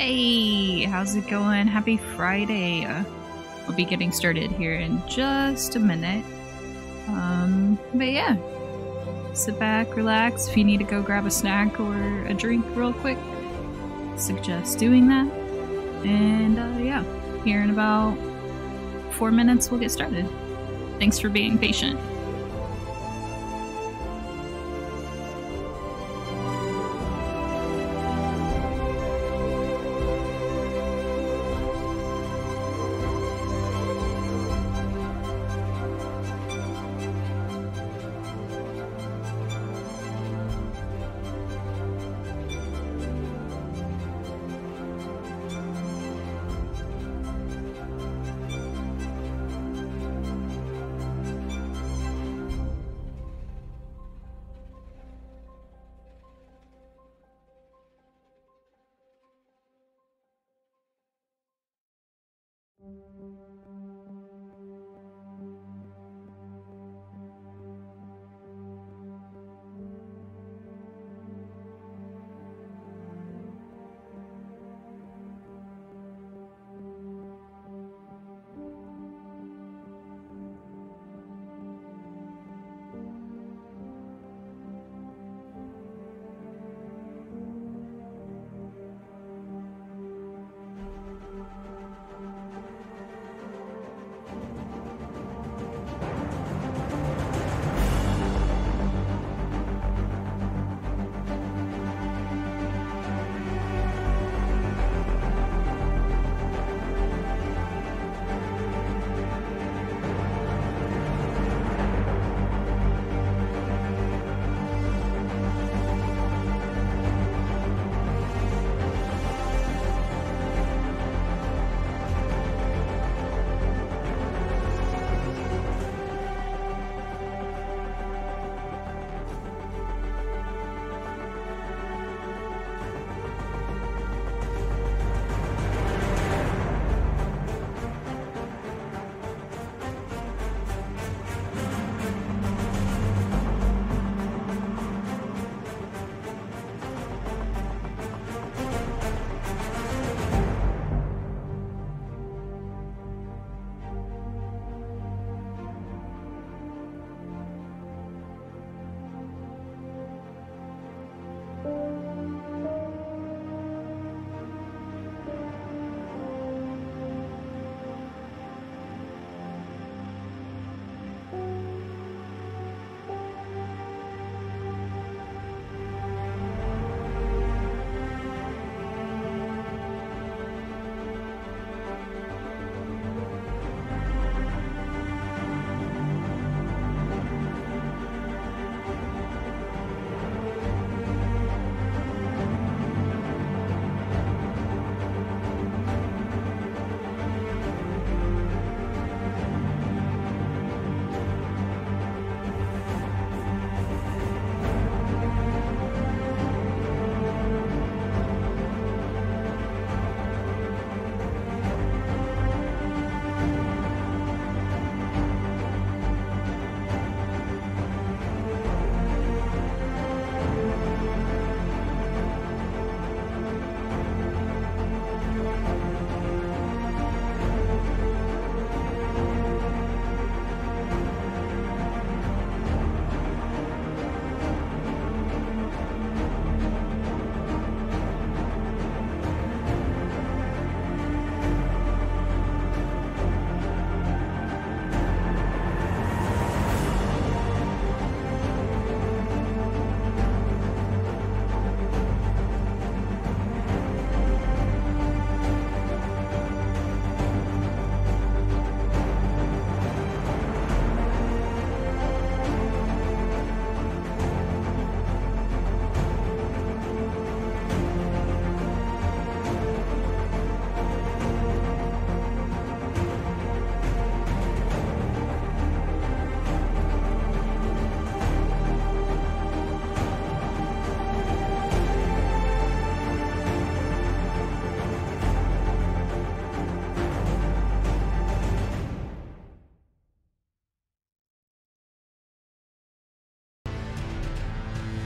Hey, how's it going? Happy Friday. We'll be getting started here in just a minute. But yeah, sit back, relax. If you need to go grab a snack or a drink real quick, suggest doing that. And yeah, here in about 4 minutes we'll get started. Thanks for being patient.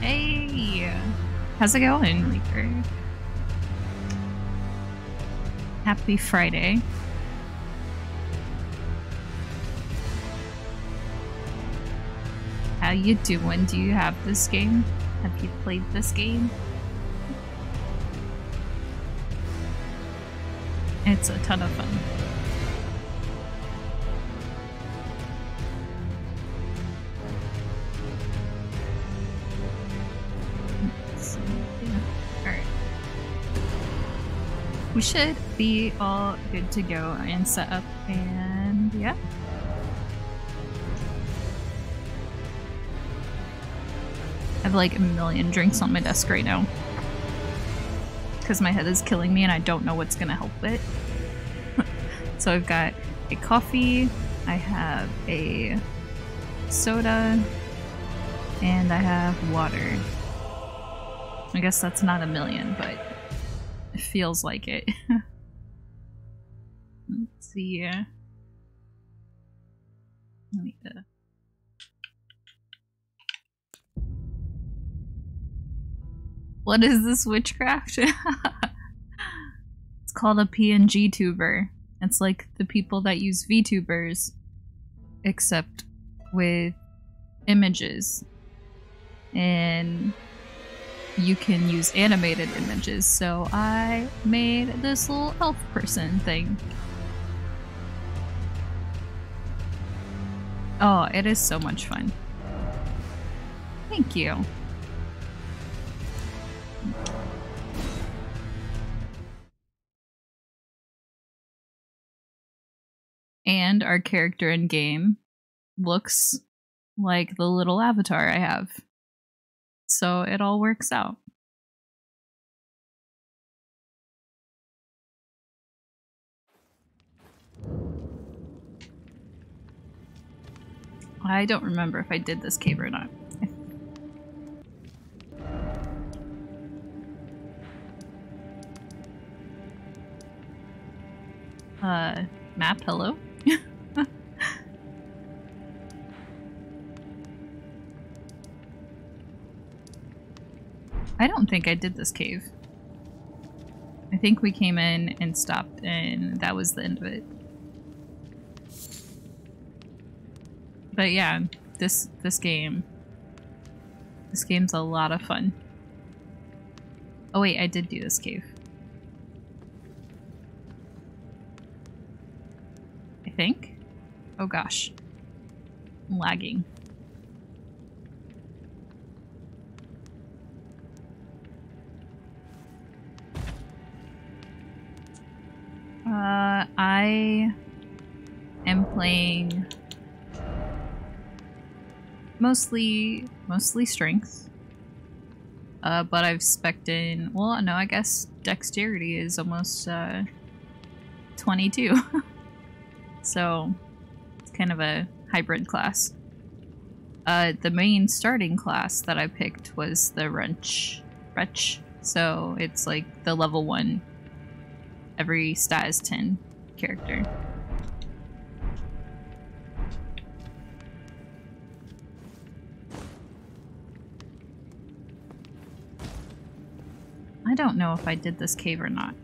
Hey, how's it going, Leaper? Happy Friday. How you doing? Do you have this game? Have you played this game? It's a ton of fun. We should be all good to go and set up, and yeah. I have like a million drinks on my desk right now because my head is killing me and I don't know what's gonna help it. So I've got a coffee, I have a soda, and I have water. I guess that's not a million, but it feels like it. Let's see. I need to... What is this witchcraft? It's called a PNG tuber. It's like the people that use VTubers, except with images. And you can use animated images, so I made this little elf person thing. Oh, it is so much fun. Thank you. And our character in game looks like the little avatar I have. So it all works out. I don't remember if I did this cave or not. Map, hello? I don't think I did this cave. I think we came in and stopped and that was the end of it. But yeah, this game's a lot of fun. Oh wait, I did do this cave. I think? Oh gosh. I'm lagging. I am playing mostly strength. But I've spec'd in, well, no, I guess dexterity is almost 22. So it's kind of a hybrid class. The main starting class that I picked was the wretch. So it's like the level 1, every stat is 10 character. I don't know if I did this cave or not.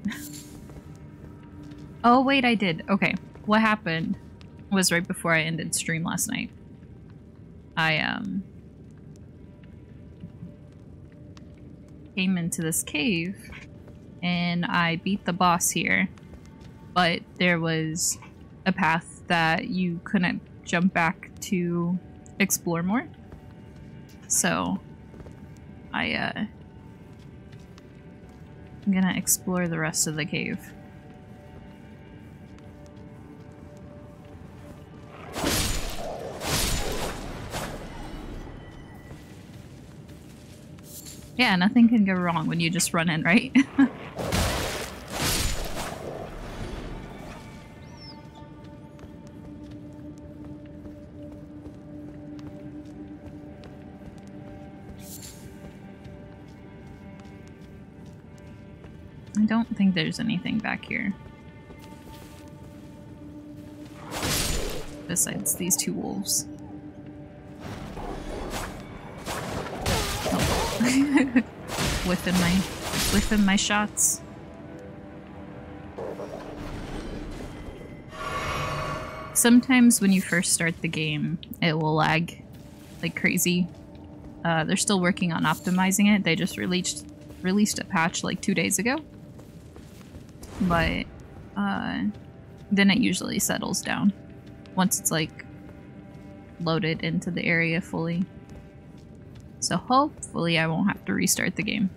Oh wait, I did. Okay. What happened was right before I ended stream last night. I came into this cave and I beat the boss here, but there was a path that you couldn't jump back to explore more. So I'm gonna explore the rest of the cave. Yeah, nothing can go wrong when you just run in, right? I don't think there's anything back here. Besides these two wolves. whiffing my shots. sometimes when you first start the game, it will lag like crazy. They're still working on optimizing it. They just released a patch like 2 days ago. But then it usually settles down once it's like loaded into the area fully. So hopefully I won't have to restart the game.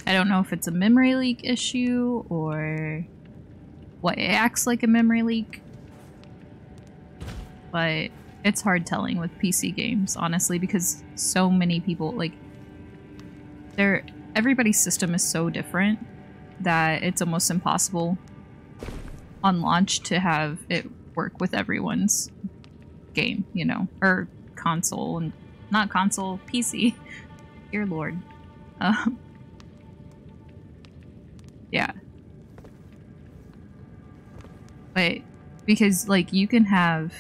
I don't know if it's a memory leak issue or what acts like a memory leak, but it's hard telling with PC games, honestly, because so many people, like, everybody's system is so different that it's almost impossible on launch to have it work with everyone's game, you know, or console, and not console, PC. Dear Lord. Yeah. But because like you can have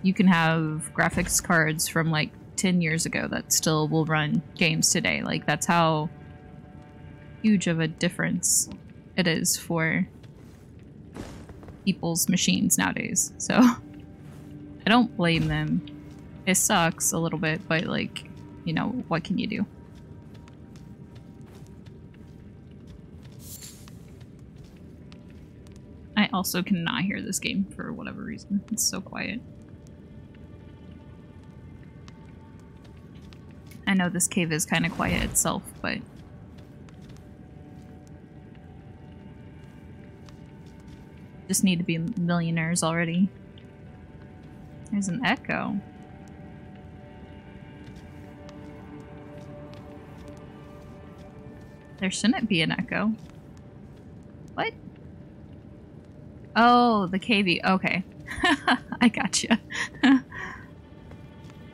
graphics cards from like 10 years ago that still will run games today. Like that's how huge of a difference it is for people's machines nowadays. So I don't blame them. It sucks a little bit, but like, you know, what can you do? I also cannot hear this game for whatever reason. It's so quiet. I know this cave is kind of quiet itself, but just need to be millionaires already. There's an echo. There shouldn't be an echo. What? Oh, the KV. Okay. I gotcha.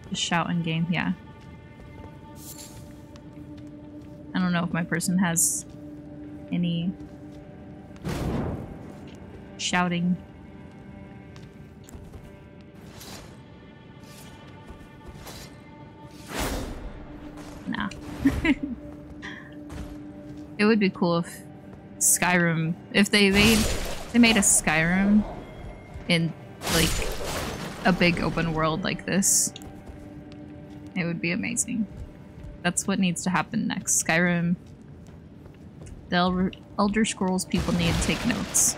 Just shout in game, yeah. I don't know if my person has any shouting. Nah. It would be cool if Skyrim, if they made a Skyrim in like a big open world like this. It would be amazing. That's what needs to happen next. Skyrim. The Elder Scrolls people need to take notes.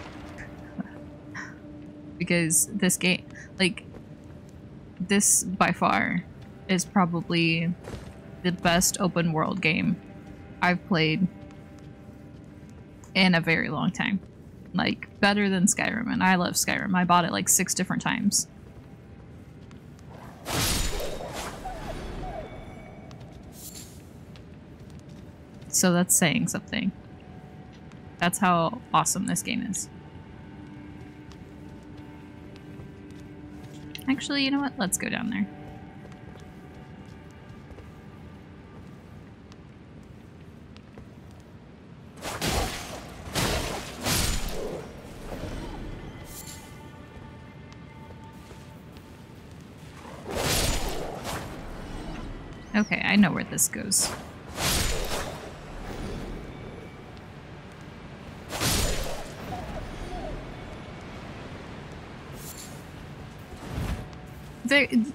Because this game, like, this by far is probably the best open world game I've played in a very long time. Like, better than Skyrim, and I love Skyrim. I bought it like 6 different times. So that's saying something. That's how awesome this game is. Actually, you know what? Let's go down there. Okay, I know where this goes.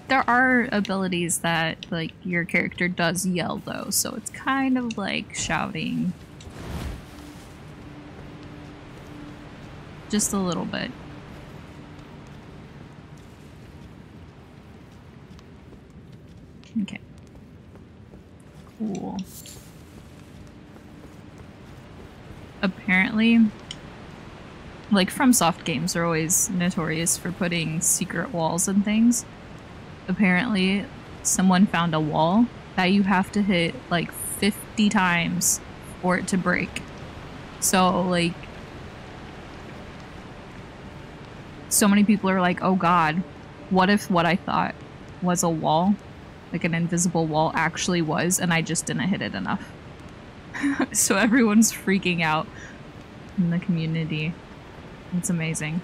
There are abilities that, like, your character does yell, though, so it's kind of like shouting. Just a little bit. Okay. Cool. Apparently, like, FromSoft games are always notorious for putting secret walls and things. Apparently, someone found a wall that you have to hit like 50 times for it to break. So, like, so many people are like, oh god, what if what I thought was a wall, like an invisible wall, actually was, and I just didn't hit it enough. So everyone's freaking out in the community. It's amazing.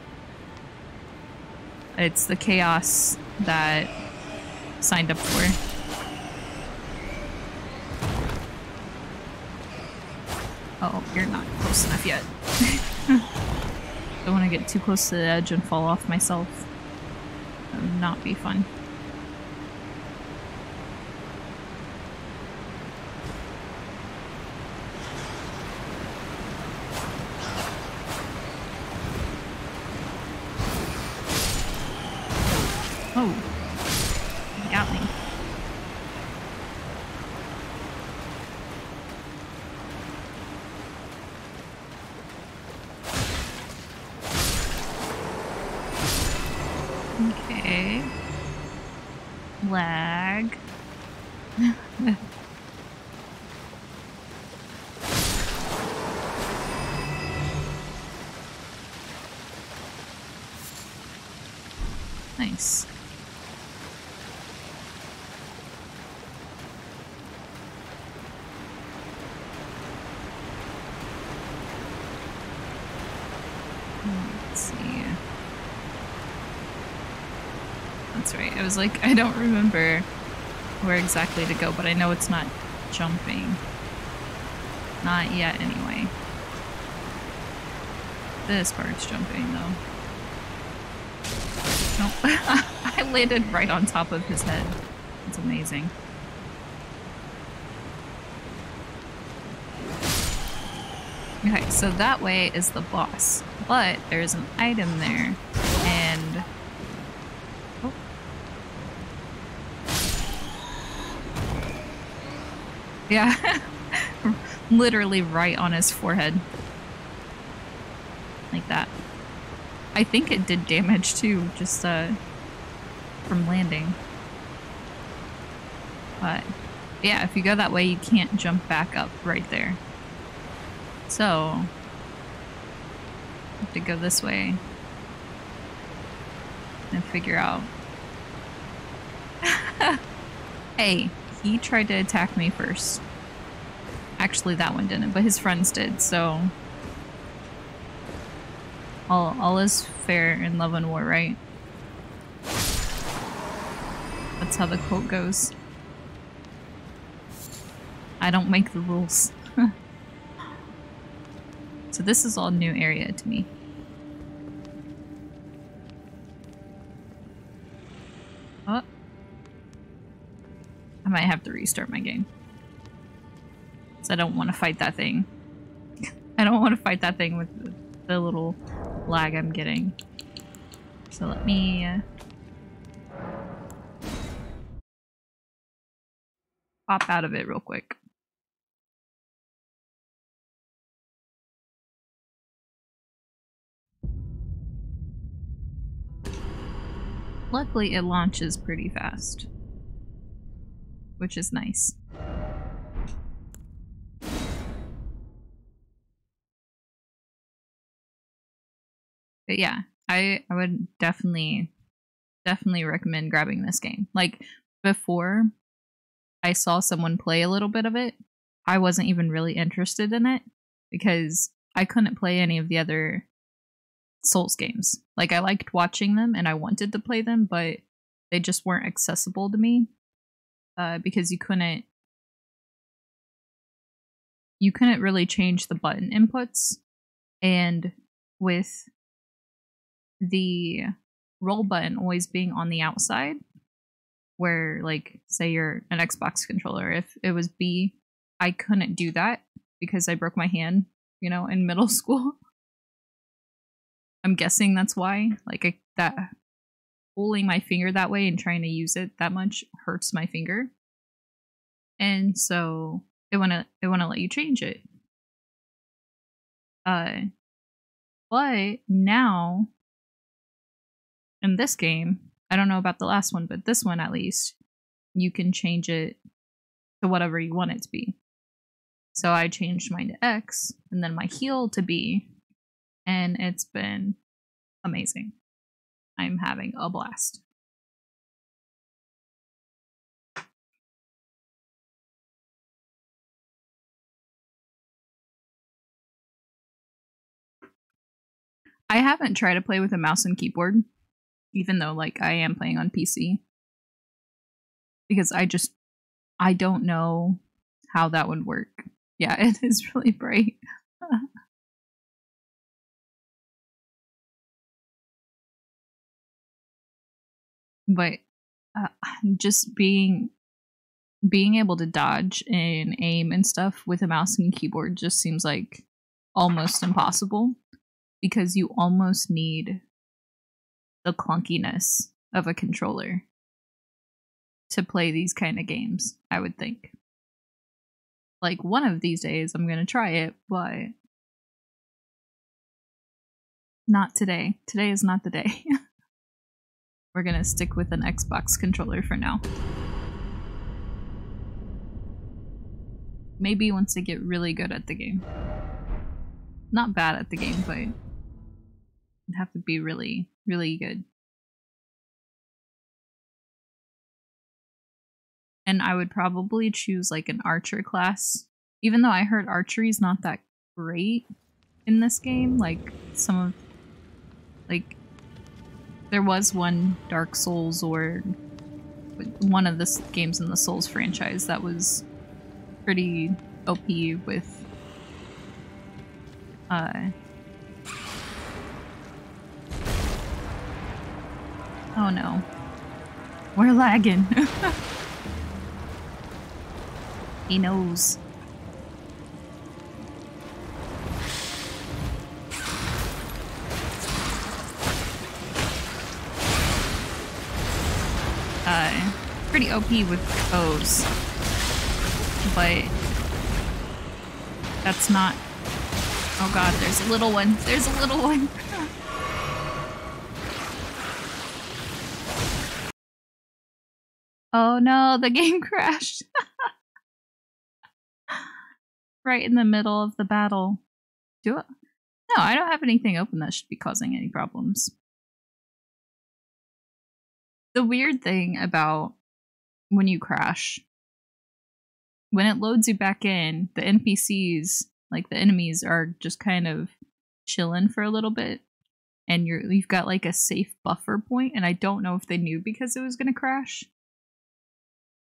It's the chaos that signed up for. Oh, you're not close enough yet. Don't want to get too close to the edge and fall off myself. That would not be fun. Oh, he got me. Okay. Lag. Nice. Let's see. That's right. I was like, I don't remember where exactly to go, but I know it's not jumping. Not yet, anyway. This part's jumping, though. Nope. I landed right on top of his head. It's amazing. Okay, so that way is the boss, but there's an item there, and... Oh. Yeah, literally right on his forehead. Like that. I think it did damage too, just from landing. But yeah, if you go that way, you can't jump back up right there. So, have to go this way and figure out. Hey, he tried to attack me first. Actually, that one didn't, but his friends did, so all is fair in love and war, right? That's how the quote goes. I don't make the rules. So this is all new area to me. Oh. I might have to restart my game. Because I don't want to fight that thing. I don't want to fight that thing with the little lag I'm getting. So let me... pop out of it real quick. Luckily, it launches pretty fast, which is nice. But yeah, I would definitely recommend grabbing this game. Like, before I saw someone play a little bit of it, I wasn't even really interested in it because I couldn't play any of the other Souls games. Like, I liked watching them and I wanted to play them, but they just weren't accessible to me because you couldn't really change the button inputs, and with the roll button always being on the outside, where, like, say you're an Xbox controller, if it was B, I couldn't do that because I broke my hand, you know, in middle school. I'm guessing that's why. Like, that pulling my finger that way and trying to use it that much hurts my finger. And so it wanna let you change it. But now in this game, I don't know about the last one, but this one at least, you can change it to whatever you want it to be. So I changed mine to X and then my heal to B, and it's been amazing. I'm having a blast. I haven't tried to play with a mouse and keyboard, even though, like, I am playing on PC. Because I don't know how that would work. Yeah, it is really bright. But just being able to dodge and aim and stuff with a mouse and keyboard just seems like almost impossible, because you almost need the clunkiness of a controller to play these kind of games, I would think. Like, one of these days I'm gonna try it, but not today. Today is not the day. We're gonna stick with an Xbox controller for now. Maybe once I get really good at the game. Not bad at the game, but it'd have to be really, really good. And I would probably choose like an archer class, even though I heard archery's not that great in this game. Like, some of, like, there was one Dark Souls or one of the games in the Souls franchise that was pretty OP with oh no, we're lagging. He knows. Pretty OP with bows, but that's not. Oh god, there's a little one. There's a little one. Oh no, the game crashed. Right in the middle of the battle. Do it? No, I don't have anything open that should be causing any problems. The weird thing about when you crash, when it loads you back in, the NPCs, like the enemies, are just kind of chilling for a little bit, and you've got like a safe buffer point, and I don't know if they knew because it was gonna crash,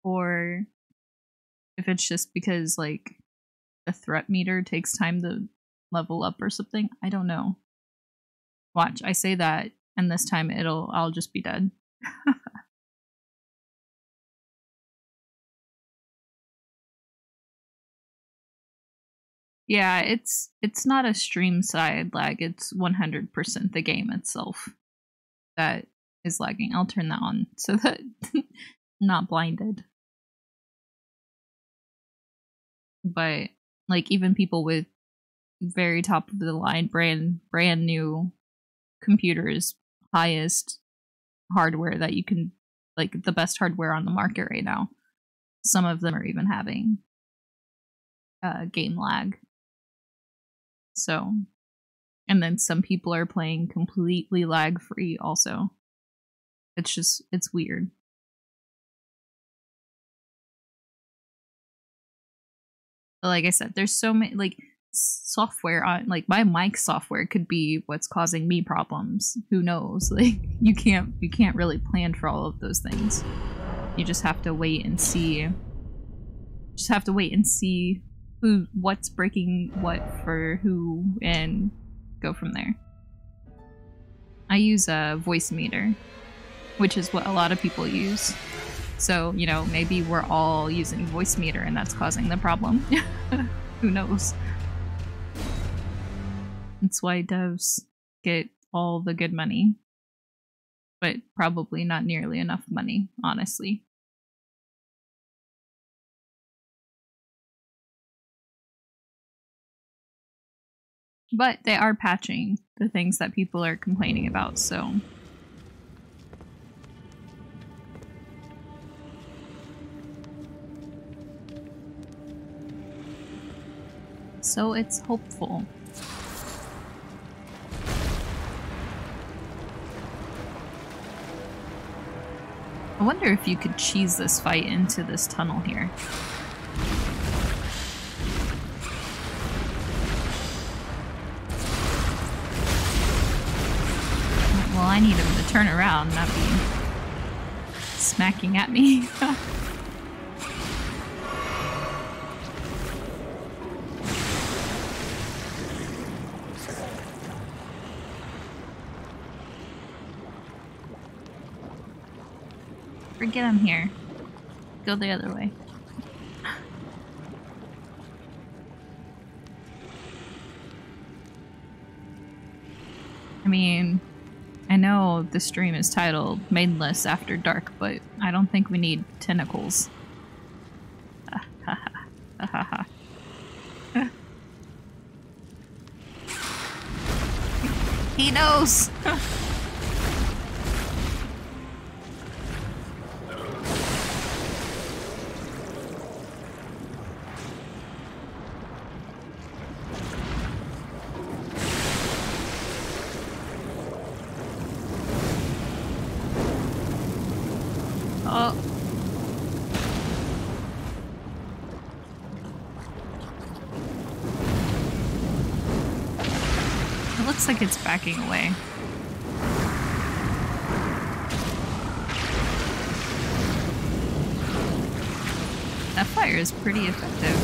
or if it's just because like the threat meter takes time to level up or something. I don't know. Watch, I say that, and this time I'll just be dead. Yeah, it's not a stream side lag, it's 100% the game itself that is lagging. I'll turn that on so that I'm not blinded. But like, even people with very top of the line brand new computers, highest hardware that you can, like the best hardware on the market right now, some of them are even having game lag. So, and then some people are playing completely lag free also. It's weird. But like I said, there's so many, like, software on, like, my mic software could be what's causing me problems. Who knows? Like, you can't really plan for all of those things. You just have to wait and see. Just have to wait and see what's breaking what for who, and go from there. I use a voice meter, which is what a lot of people use. So, you know, maybe we're all using voice meter and that's causing the problem. Who knows? That's why devs get all the good money, but probably not nearly enough money, honestly. But they are patching the things that people are complaining about, so. So it's hopeful. I wonder if you could cheese this fight into this tunnel here. Well, I need him to turn around, not be smacking at me. Forget I'm here. Go the other way. I mean, I know the stream is titled Maidenless After Dark, but I don't think we need tentacles. Ha ha ha ha ha. He knows! Oh. It looks like it's backing away. That fire is pretty effective.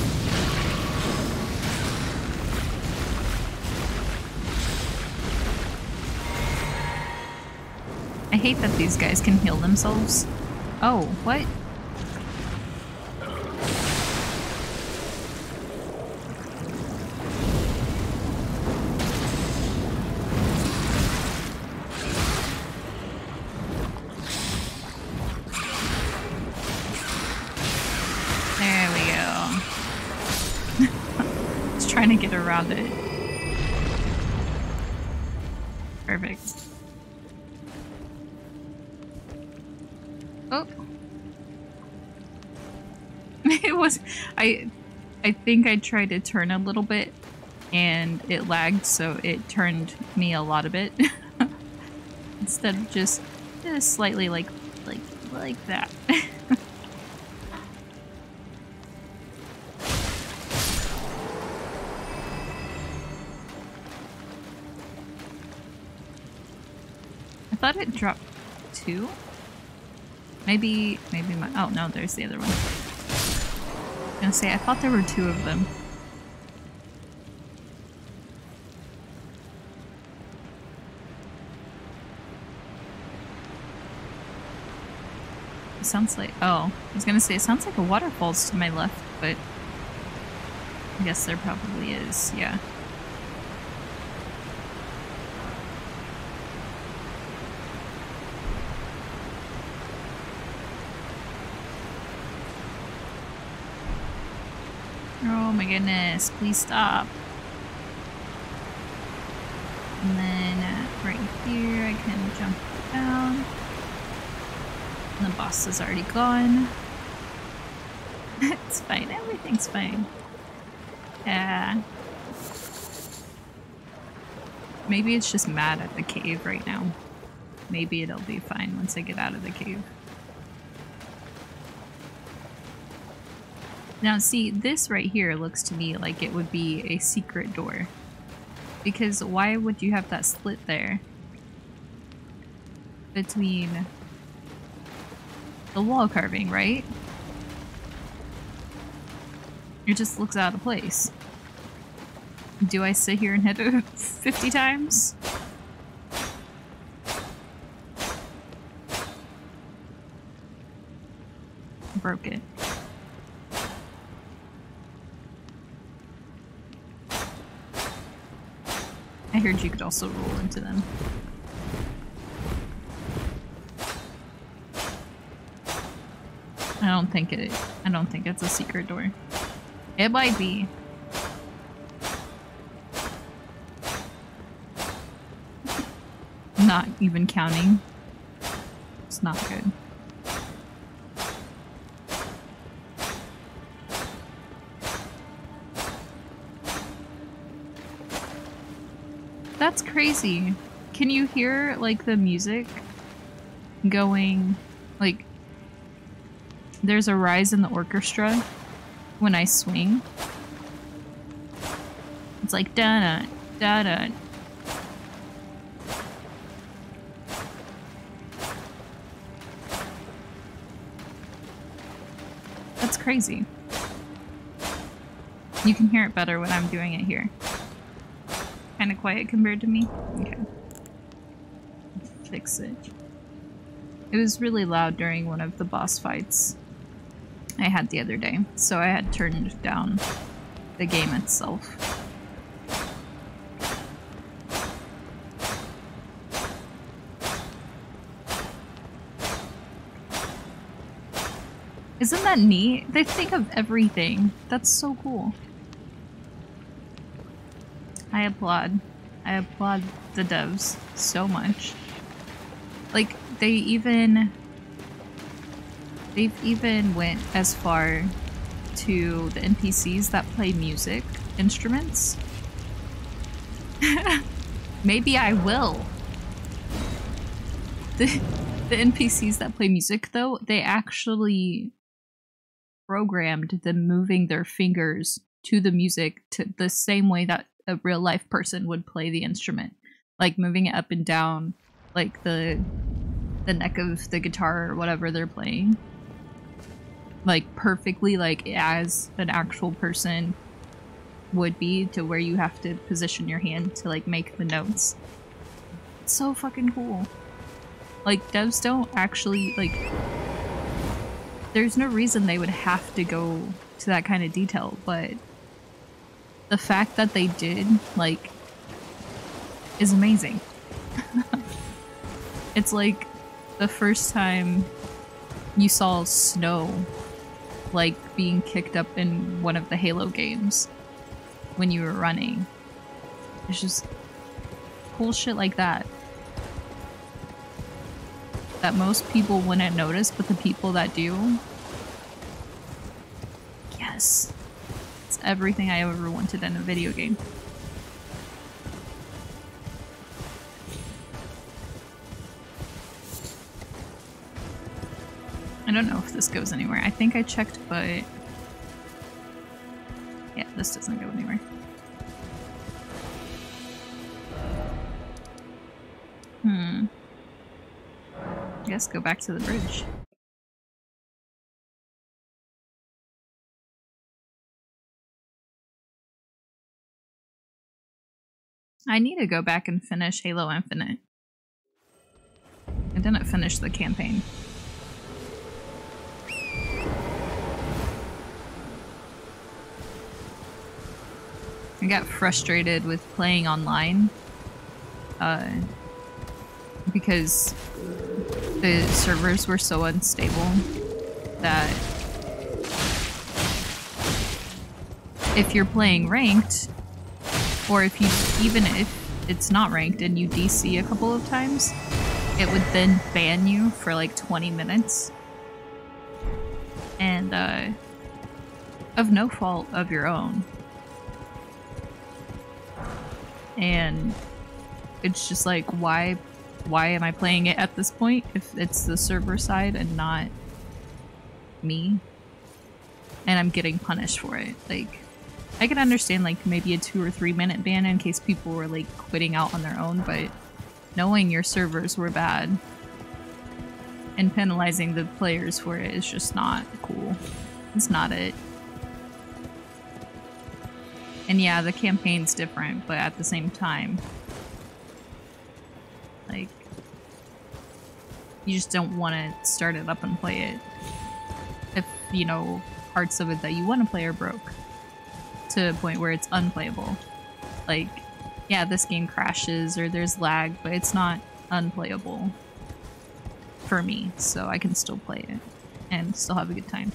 I hate that these guys can heal themselves. Oh, what? There we go. Just trying to get around it. Perfect. Oh. It was... I think I tried to turn a little bit and it lagged, so it turned me a lot of it. Instead of just slightly like that. I thought it dropped 2. Maybe my... Oh, no, there's the other one. I was gonna say, I thought there were 2 of them. It sounds like... Oh, I was gonna say, it sounds like a waterfall's to my left, but... I guess there probably is, yeah. Oh my goodness, please stop. And then right here I can jump down. And the boss is already gone. It's fine, everything's fine. Yeah. Maybe it's just mad at the cave right now. Maybe it'll be fine once I get out of the cave. Now see, this right here looks to me like it would be a secret door. Because why would you have that split there? Between the wall carving, right? It just looks out of place. Do I sit here and hit it 50 times? Broke it. I heard you could also roll into them. I don't think it's a secret door. It might be. Not even counting. It's not good. That's crazy. Can you hear, like, the music going, like, there's a rise in the orchestra when I swing? It's like da-da, da-da. That's crazy. You can hear it better when I'm doing it here. Kind of quiet compared to me? Okay. Fix it. It was really loud during one of the boss fights I had the other day, so I had turned down the game itself. Isn't that neat? They think of everything. That's so cool. I applaud. I applaud the devs so much. Like, they've even went as far to the NPCs that play music instruments. Maybe I will. The NPCs that play music, though, they actually programmed them moving their fingers to the music to the same way that a real life person would play the instrument, like moving it up and down, like the neck of the guitar or whatever they're playing, like perfectly, like as an actual person would be, to where you have to position your hand to like make the notes. It's so fucking cool. Like, devs don't actually, like, there's no reason they would have to go to that kind of detail, but the fact that they did, like, is amazing. It's like the first time you saw snow, like, being kicked up in one of the Halo games when you were running. It's just cool shit like that. That most people wouldn't notice, but the people that do, yes. It's everything I ever wanted in a video game. I don't know if this goes anywhere. I think I checked, but yeah, this doesn't go anywhere. I guess go back to the bridge. I need to go back and finish Halo Infinite. I didn't finish the campaign. I got frustrated with playing online because the servers were so unstable that if you're playing ranked, or if you, even if it's not ranked and you DC a couple of times, it would then ban you for like 20 minutes. And of no fault of your own. And it's just like, why am I playing it at this point if it's the server side and not me? And I'm getting punished for it. Like, I can understand like maybe a 2 or 3 minute ban in case people were like quitting out on their own, but knowing your servers were bad and penalizing the players for it is just not cool. It's not it. And yeah, the campaign's different, but at the same time, like, you just don't want to start it up and play it if, you know, parts of it that you want to play are broke to a point where it's unplayable. Like, yeah, this game crashes or there's lag, but it's not unplayable for me, so I can still play it and still have a good time.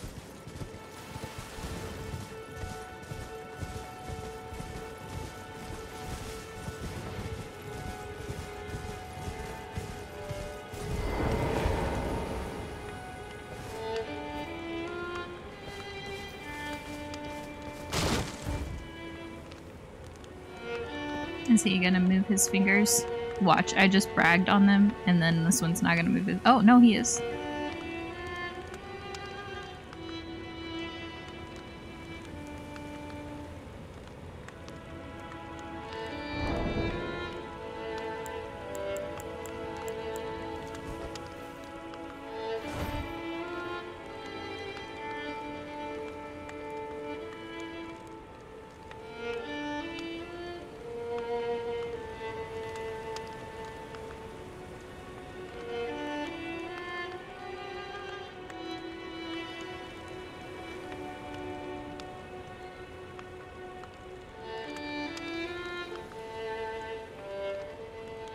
Is he gonna move his fingers? Watch, I just bragged on them, and then this one's not gonna move his— oh, no, he is.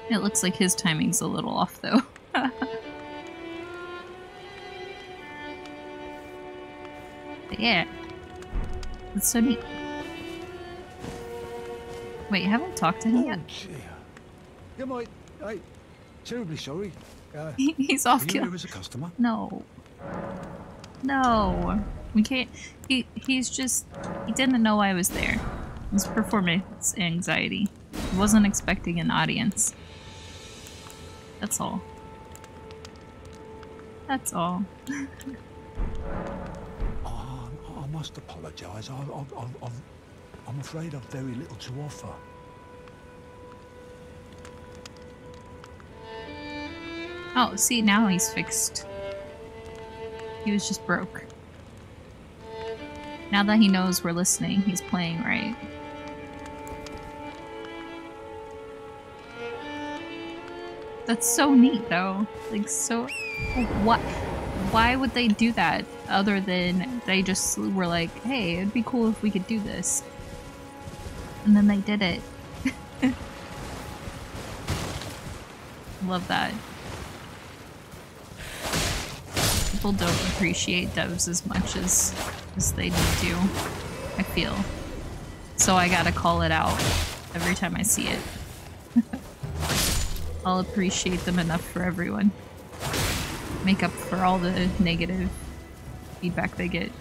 It looks like his timing's a little off, though. But yeah. That's so neat. Wait, haven't talked to him yet? Dear. Yeah, mate. Hey, terribly sorry. He's off you kill. here as a customer? No. No. We can't. He's just. He didn't know I was there. It's performance anxiety. He wasn't expecting an audience. That's all. That's all. I must apologise. I'm afraid I've very little to offer. Oh, see, now he's fixed. He was just broke. Now that he knows we're listening, he's playing right. That's so neat, though. Like, so... What? Why would they do that, other than they just were like, hey, it'd be cool if we could do this. And then they did it. Love that. People don't appreciate devs as much as they need to, I feel. So I gotta call it out every time I see it. I'll appreciate them enough for everyone. Make up for all the negative feedback they get.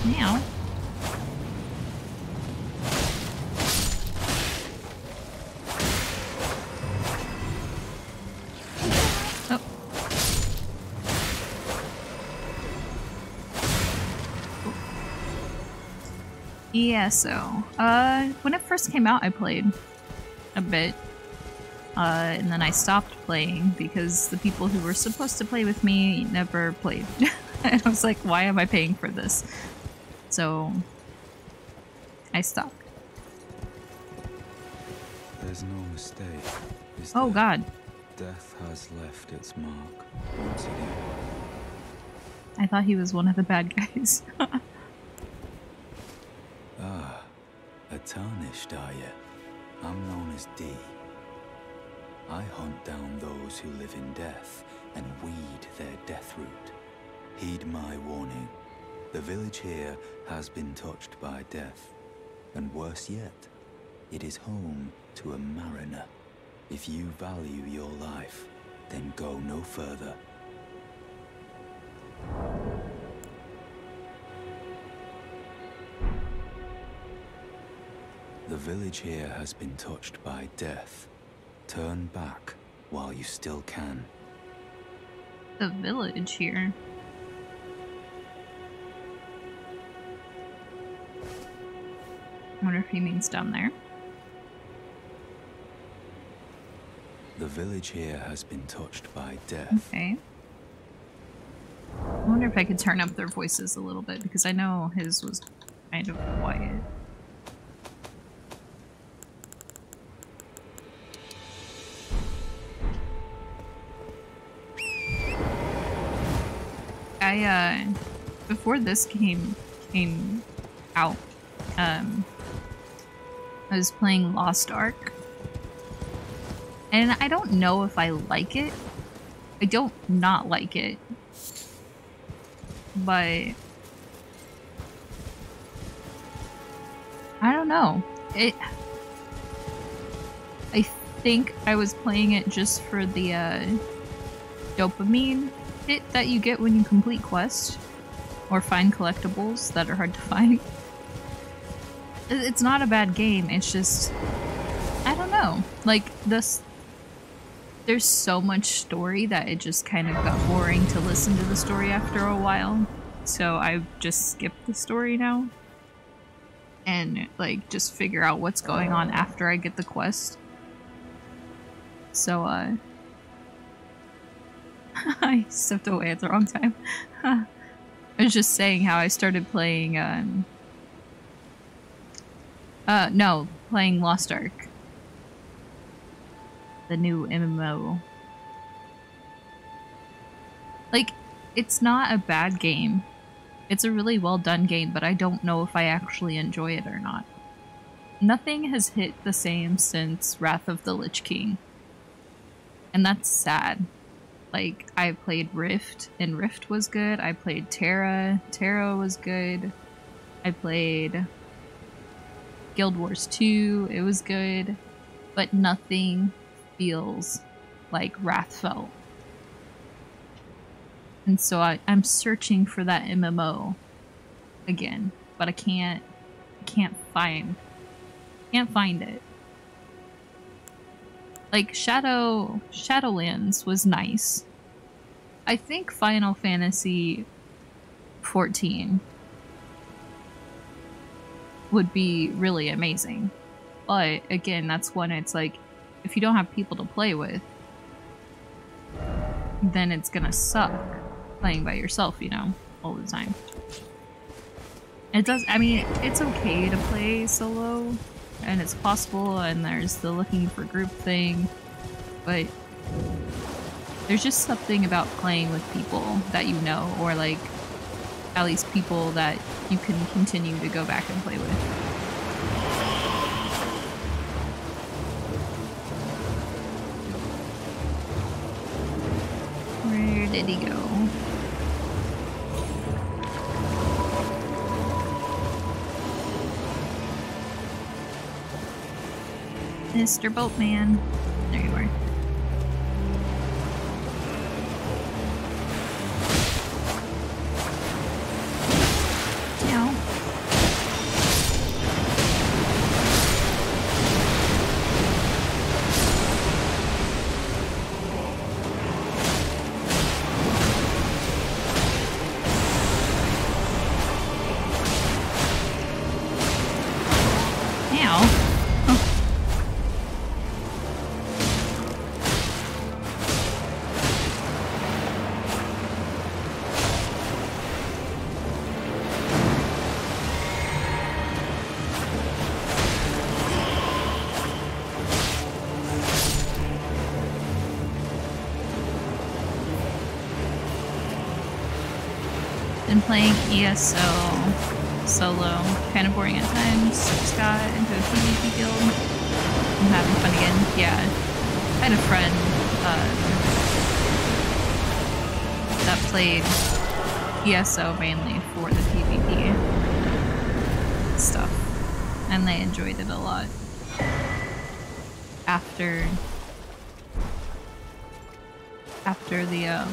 Now. Oh. Yeah, so, when it first came out, I played a bit, and then I stopped playing because the people who were supposed to play with me never played. And I was like, why am I paying for this? So, I stopped. There's no mistake, is Oh there? god. Death has left its mark once again. I thought he was one of the bad guys. Ah, a tarnished, are you? I'm known as D. I hunt down those who live in death and weed their death root. Heed my warning. The village here has been touched by death. And worse yet, it is home to a mariner. If you value your life, then go no further. The village here has been touched by death. Turn back while you still can. The village here. I wonder if he means down there. The village here has been touched by death. Okay. I wonder if I could turn up their voices a little bit, because I know his was kind of quiet. Before this came out, I was playing Lost Ark. And I don't know if I like it. I don't not like it. But I don't know. I think I was playing it just for the dopamine hit that you get when you complete quests or find collectibles that are hard to find. It's not a bad game, it's just I don't know. Like there's so much story that it just kind of got boring to listen to the story after a while. So I just skip the story now and like just figure out what's going on after I get the quest. So I stepped away at the wrong time. I was just saying how I started playing playing Lost Ark. The new MMO. Like, it's not a bad game. It's a really well done game, but I don't know if I actually enjoy it or not. Nothing has hit the same since Wrath of the Lich King. And that's sad. Like, I played Rift, and Rift was good. I played Terra. Terra was good. I played Guild Wars 2. It was good. But nothing feels like Wrath felt. And so I'm searching for that MMO again, but I can't find it. Like Shadowlands was nice. I think Final Fantasy 14 would be really amazing. But again, that's when it's like, if you don't have people to play with, then it's gonna suck playing by yourself, you know, all the time. It does, I mean, it's okay to play solo, and it's possible, and there's the looking for group thing, but there's just something about playing with people that you know, or like, at least people that you can continue to go back and play with. Where did he go? Mr. Boatman. There you are. No. Been playing ESO solo, kind of boring at times. Just got into a PvP guild. I'm having fun again. Yeah, I had a friend that played ESO mainly for the PvP stuff, and they enjoyed it a lot. After the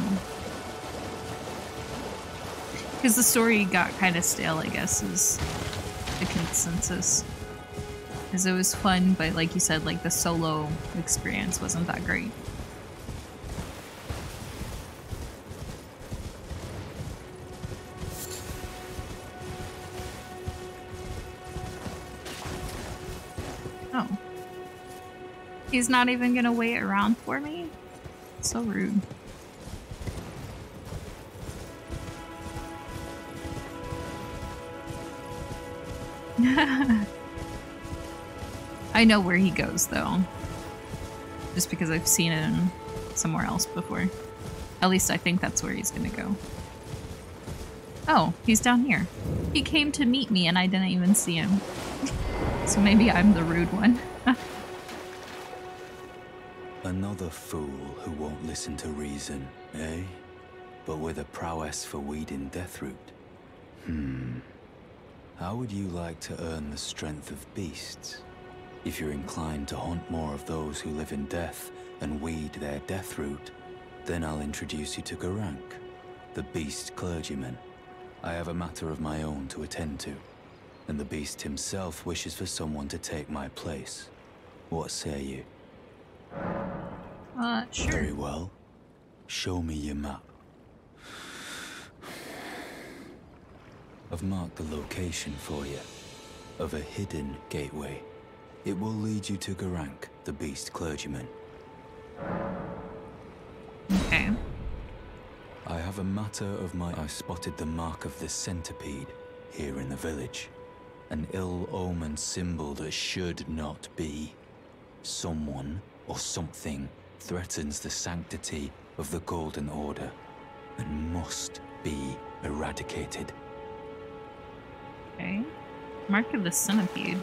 because the story got kind of stale, I guess, is the consensus. Because it was fun, but like you said, like the solo experience wasn't that great. Oh. He's not even gonna wait around for me? So rude. I know where he goes, though. Just because I've seen him somewhere else before. At least I think that's where he's gonna go. Oh, he's down here. He came to meet me and I didn't even see him. So maybe I'm the rude one. Another fool who won't listen to reason, eh? But with a prowess for weeding Deathroot. How would you like to earn the strength of beasts? If you're inclined to hunt more of those who live in death and weed their Deathroot, then I'll introduce you to Garank, the beast clergyman. I have a matter of my own to attend to, and the beast himself wishes for someone to take my place. What say you? Sure. Very well. Show me your map. I've marked the location for you, of a hidden gateway. It will lead you to Garank, the beast clergyman. Okay. I have a matter of my... I spotted the mark of the centipede here in the village. An ill-omened symbol that should not be. Someone or something threatens the sanctity of the Golden Order. and must be eradicated. Okay. Mark of the Centipede.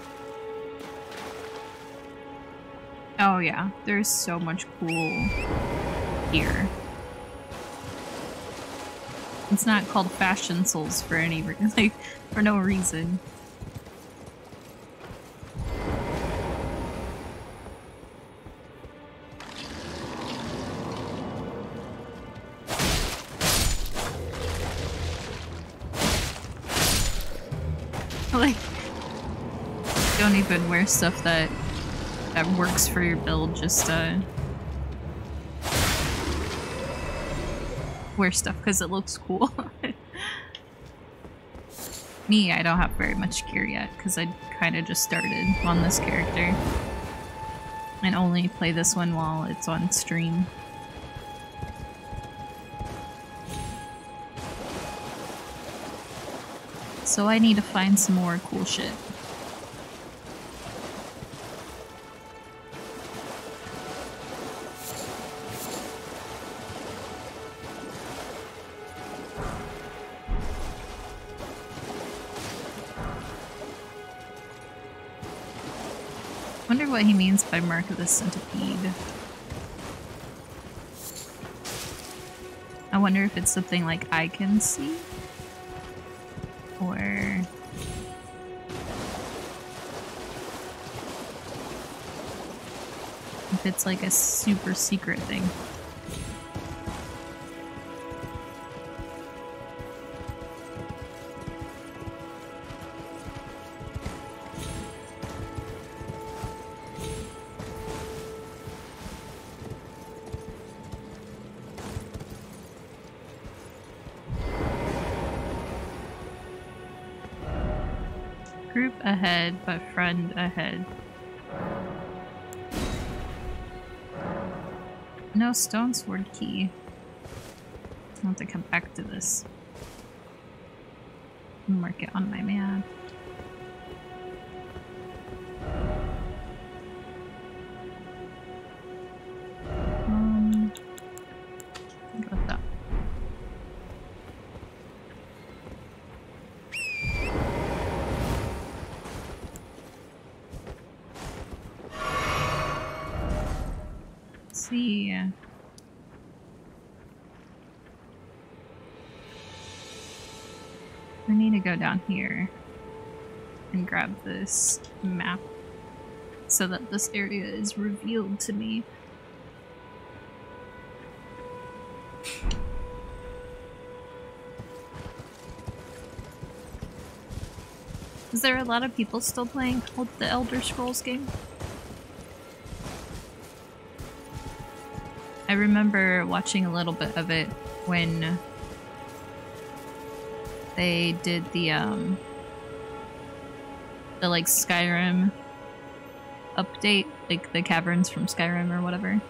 Oh yeah, there's so much cool here. It's not called Fashion Souls for any like, for no reason. Like, don't even wear stuff that works for your build, just wear stuff because it looks cool. Me, I don't have very much gear yet because I kind of just started on this character and only play this one while it's on stream. So I need to find some more cool shit. Wonder what he means by Mark of the Centipede. I wonder if it's something like I can see? Or if it's like a super secret thing. Group ahead, but friend ahead. No stone sword key. I'll have to come back to this. Mark it on my map. Go with that. See. I need to go down here and grab this map so that this area is revealed to me. Is there a lot of people still playing the Elder Scrolls game? I remember watching a little bit of it when they did the like Skyrim update, like the caverns from Skyrim or whatever.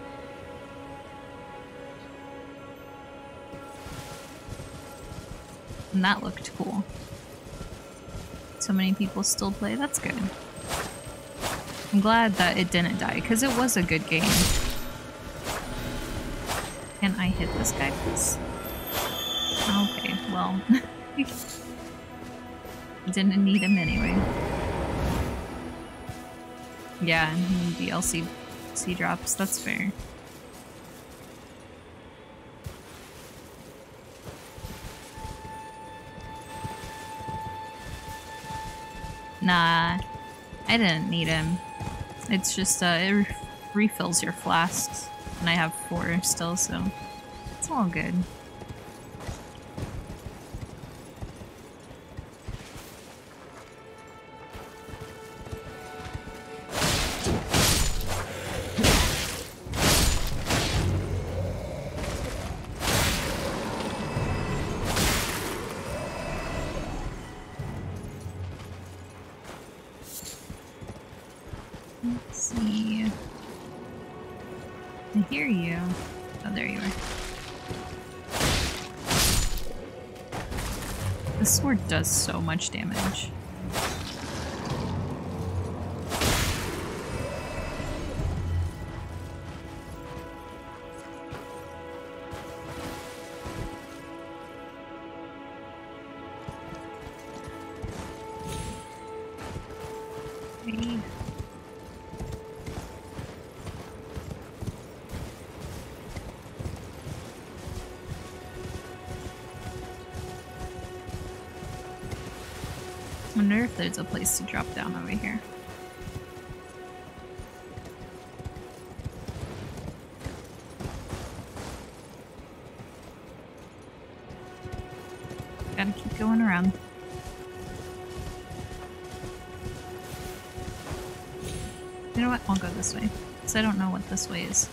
And that looked cool. So many people still play, that's good. I'm glad that it didn't die, because it was a good game. Can I hit this guy, please? Okay, well. Didn't need him anyway. Yeah, and DLC drops, that's fair. Nah, I didn't need him. It's just, it refills your flasks. And I have 4 still, so it's all good. Let's see. I hear you. Oh, there you are. This sword does so much damage. Okay. I wonder if there's a place to drop down over here. Gotta keep going around. You know what? I'll go this way. Because I don't know what this way is.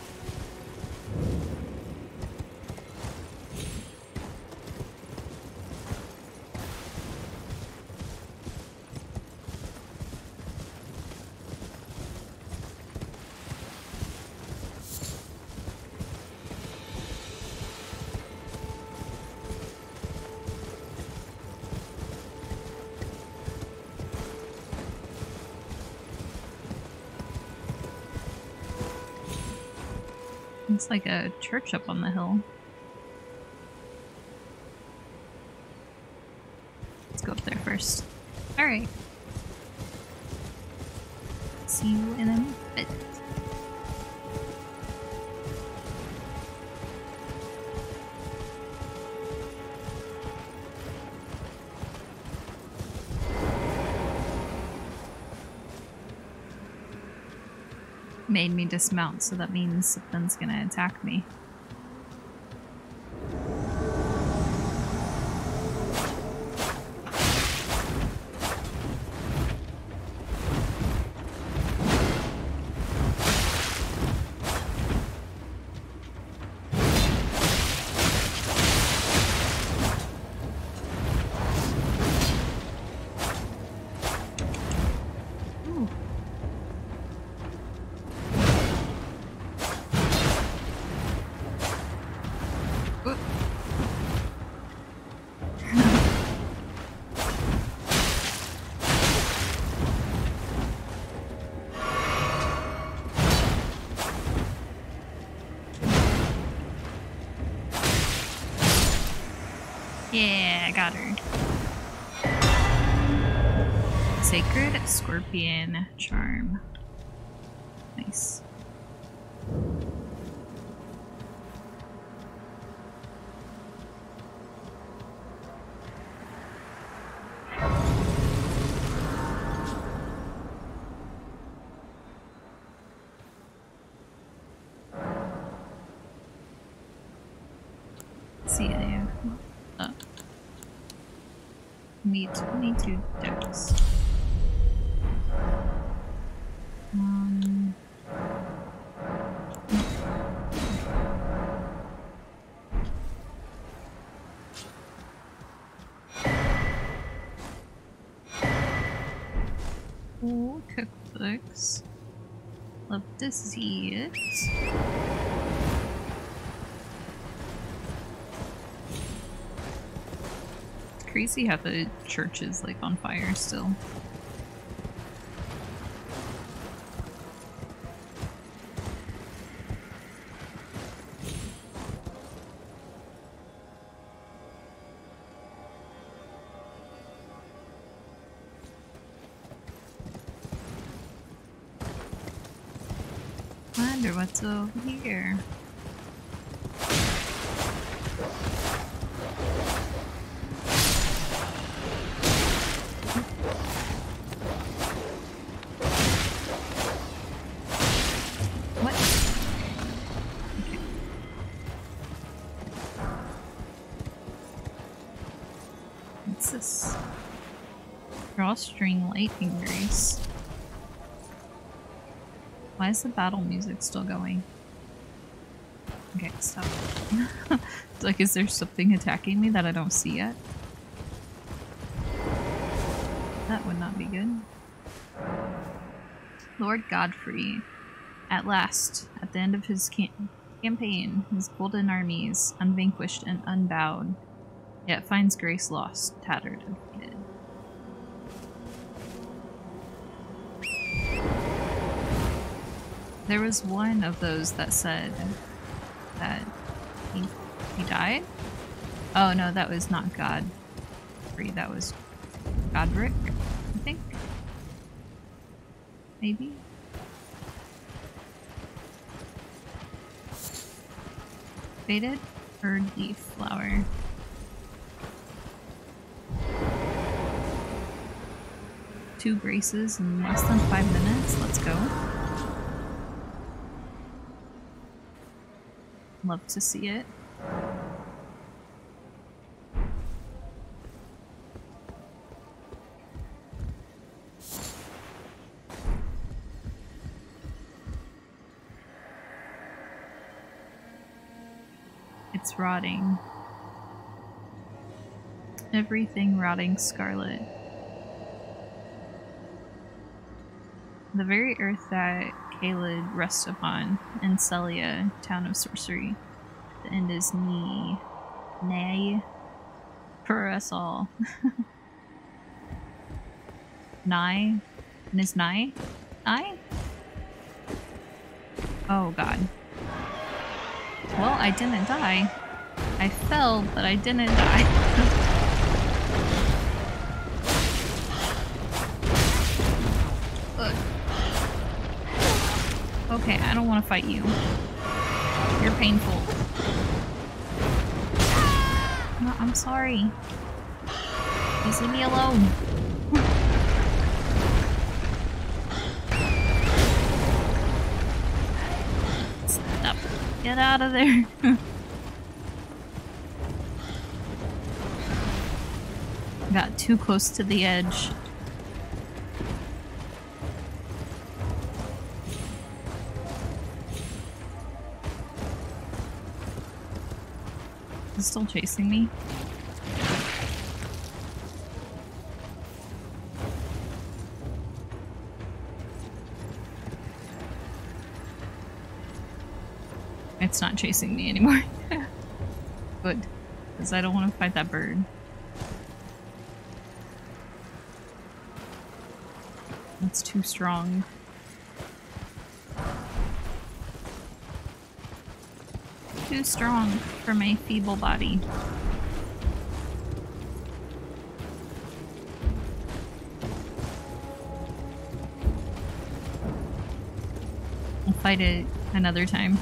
It's like a church up on the hill. Let's go up there first. Alright. See you in a bit. Made me dismount, so that means something's gonna attack me. Yeah, I got her. Sacred Scorpion Charm. Nice. See ya. Need 22 ducks. Oh, cookbooks. Love to see it. Crazy how the church is like on fire still. Wonder what's over here. Drawstring lightning grace. Why is the battle music still going? Okay, stop. It's like, is there something attacking me that I don't see yet? That would not be good. Lord Godfrey. At last, at the end of his campaign, his golden armies, unvanquished and unbowed, yet finds grace lost, tattered, and defeated. There was one of those that said that he died? Oh no, that was not Godfrey, that was Godric, I think. maybe? Faded or leaf flower? Two graces in less than 5 minutes. Let's go. Love to see it. It's rotting. Everything rotting scarlet. The very earth that Caelid rests upon in Celia, town of sorcery. The end is me. Nay. For us all. Nigh? And is nigh? Nigh? Oh god. Well, I didn't die. I fell, but I didn't die. Okay, I don't want to fight you. You're painful. No, I'm sorry. Please leave me alone. Stop. Get out of there. Got too close to the edge. Is it still chasing me? It's not chasing me anymore. Good. Because I don't want to fight that bird. That's too strong. Too strong for my feeble body. I'll fight it another time.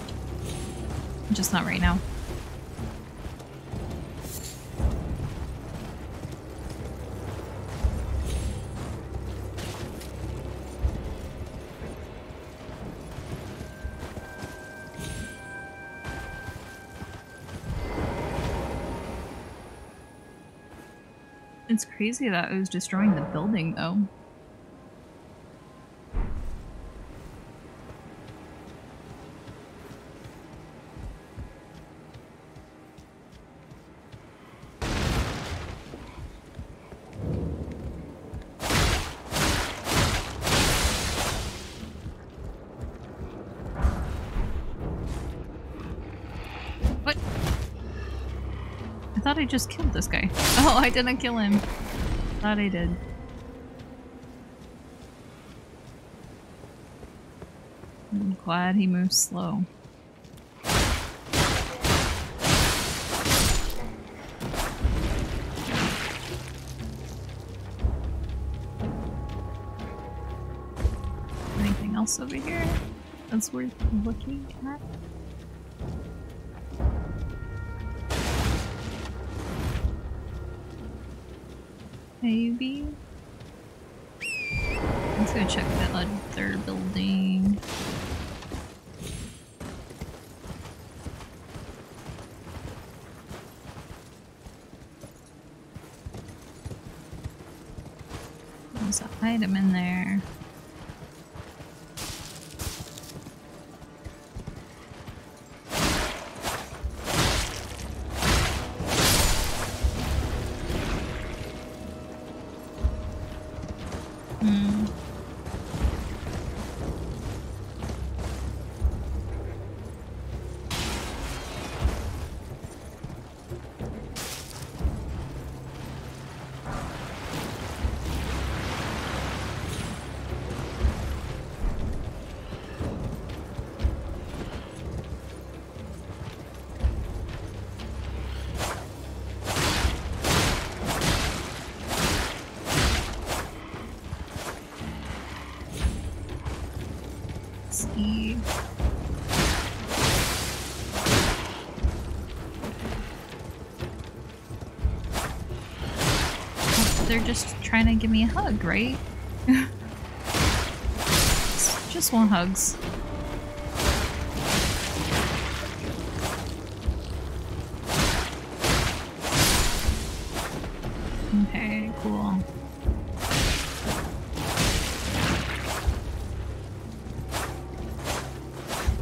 Just not right now. It's crazy that it was destroying the building, though. What? I thought I just killed this guy. Oh, I didn't kill him. Thought I did. I'm glad he moves slow. Anything else over here that's worth looking at? Maybe? Let's go check that other building. There's an item in there. they're just trying to give me a hug, right? Just want hugs. Okay, cool.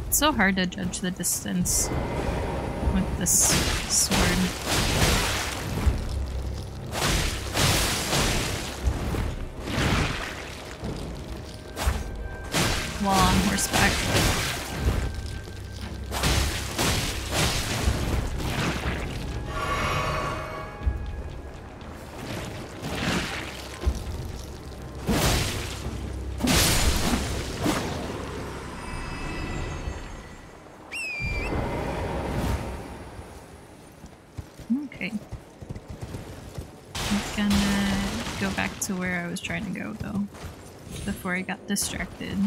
It's so hard to judge the distance with this sword. While on horseback. Okay. I'm gonna go back to where I was trying to go though, before I got distracted.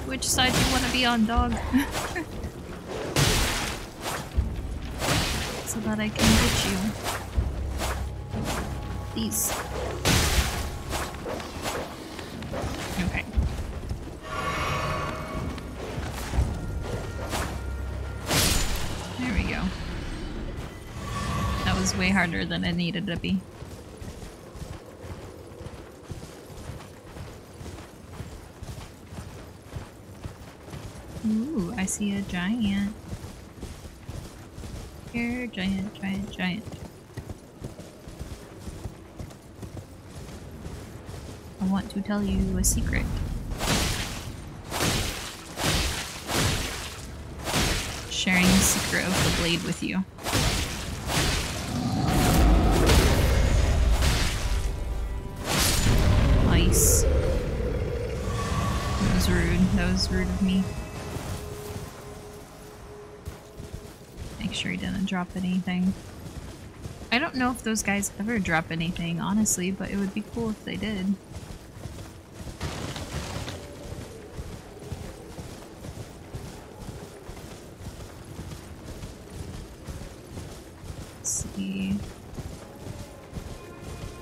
Which side do you want to be on, dog? So that I can get you. These. Okay. There we go. That was way harder than it needed to be. Ooh, I see a giant. Here, giant, giant, giant. I want to tell you a secret. Sharing the secret of the blade with you. Nice. That was rude. That was rude of me. Make sure he didn't drop anything. I don't know if those guys ever drop anything, honestly, but it would be cool if they did. Let's see.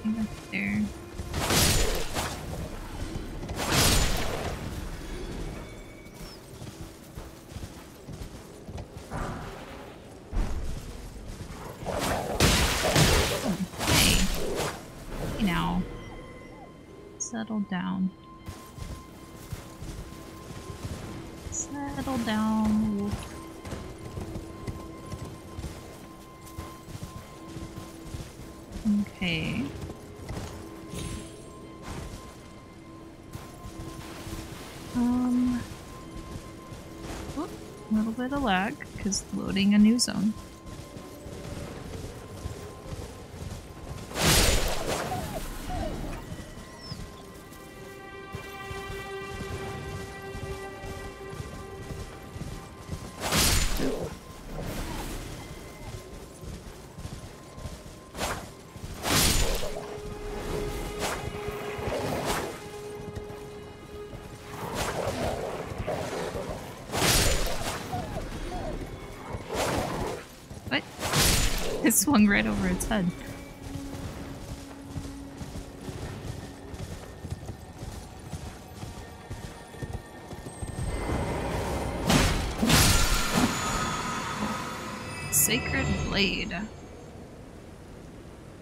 Right there. Settle down. Settle down, wolf. Okay. Whoop, a little bit of lag, because loading a new zone. It swung right over its head. Sacred Blade.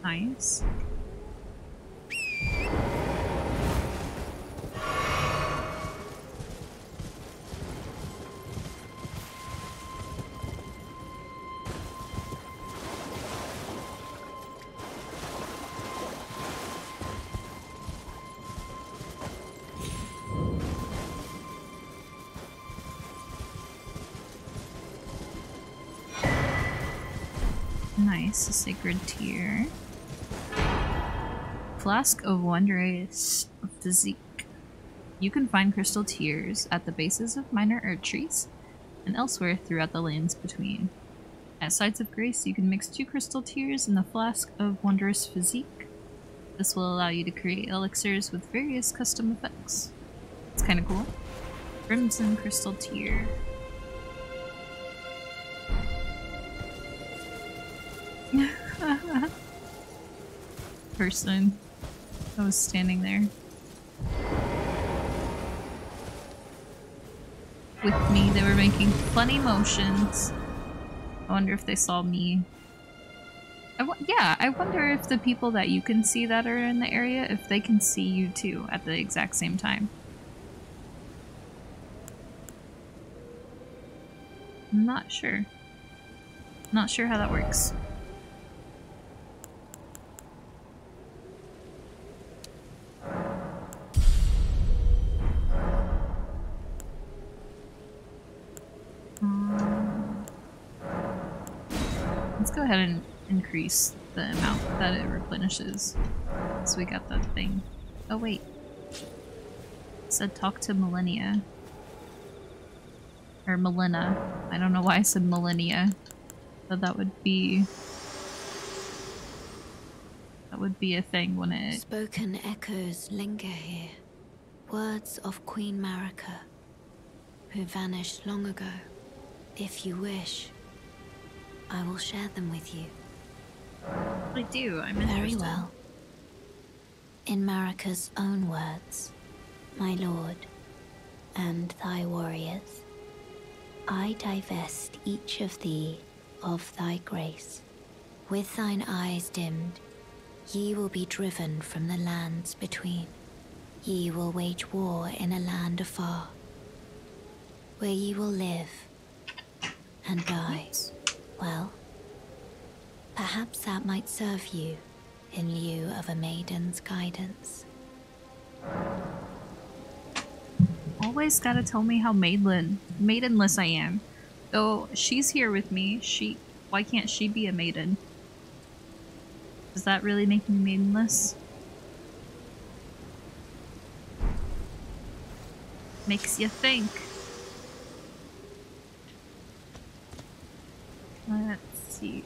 Nice. Nice, a sacred tear. Flask of Wondrous Physique. You can find crystal tears at the bases of minor earth trees and elsewhere throughout the lands between. At Sites of Grace, you can mix 2 crystal tears in the Flask of Wondrous Physique. This will allow you to create elixirs with various custom effects. It's kind of cool. Crimson Crystal Tier. Person that was standing there with me, they were making funny motions. I wonder if they saw me. Yeah, I wonder if the people that you can see that are in the area, if they can see you too at the exact same time. I'm not sure. Not sure how that works. Let's go ahead and increase the amount that it replenishes. So we got that thing. Oh wait. It said talk to Millennia. Or Millenna. I don't know why I said Millennia. But that would be a thing, wouldn't it? Spoken echoes linger here. Words of Queen Marika, who vanished long ago. If you wish, I will share them with you. I do, I'm interested. Very well. In Marika's own words, my lord, and thy warriors, I divest each of thee of thy grace. With thine eyes dimmed, ye will be driven from the lands between. Ye will wage war in a land afar, where ye will live and die. Well, perhaps that might serve you in lieu of a maiden's guidance. Always gotta tell me how maidenless I am. Though she's here with me, why can't she be a maiden? Does that really make me maidenless? Makes you think. Let's see.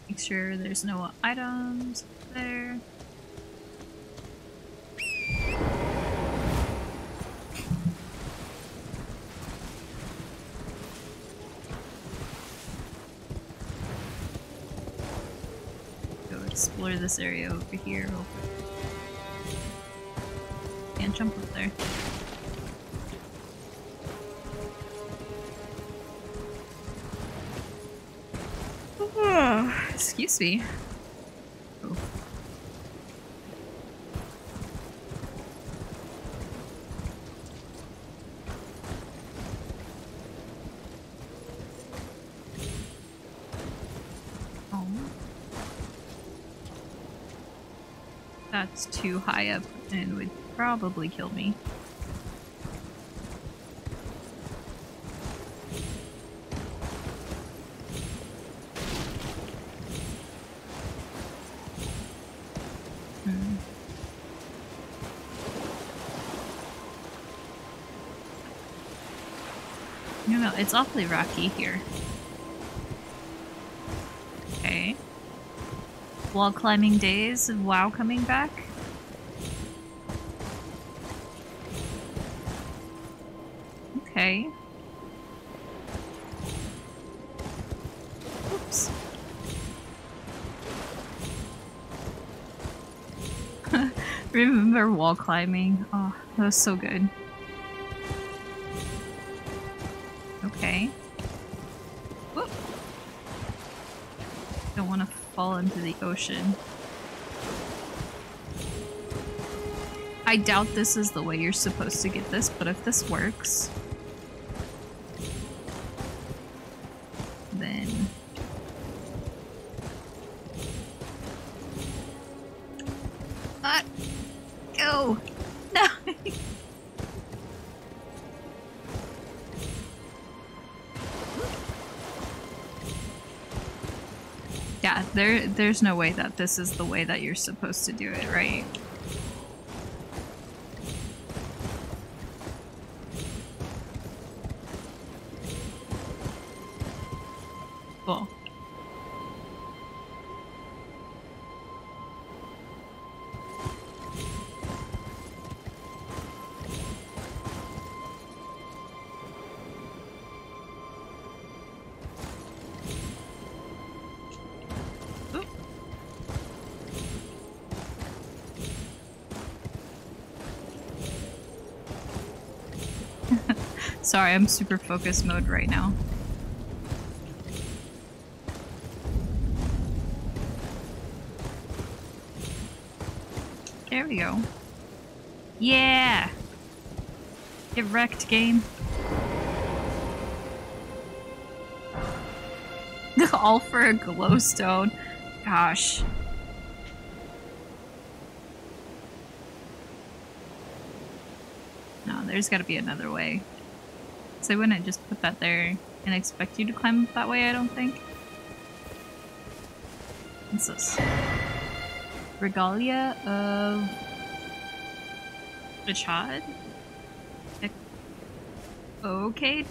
Make sure there's no items there. Go explore this area over here real quick. Can't jump up there. Excuse me. Oh. Oh. That's too high up and would probably kill me. No, it's awfully rocky here. Okay. Wall climbing days of WoW coming back. Okay. Oops. Remember wall climbing? Oh, that was so good. Okay. Whoop. Don't want to fall into the ocean. I doubt this is the way you're supposed to get this, but if this works, then go! No! Yeah, there's no way that this is the way that you're supposed to do it, right? Cool. Sorry, I'm super focus mode right now. There we go. Yeah! Get wrecked, game. All for a glowstone. Gosh. No, there's gotta be another way. So I wouldn't just put that there and expect you to climb up that way, I don't think. What's this? Regalia of the Chad? Okay.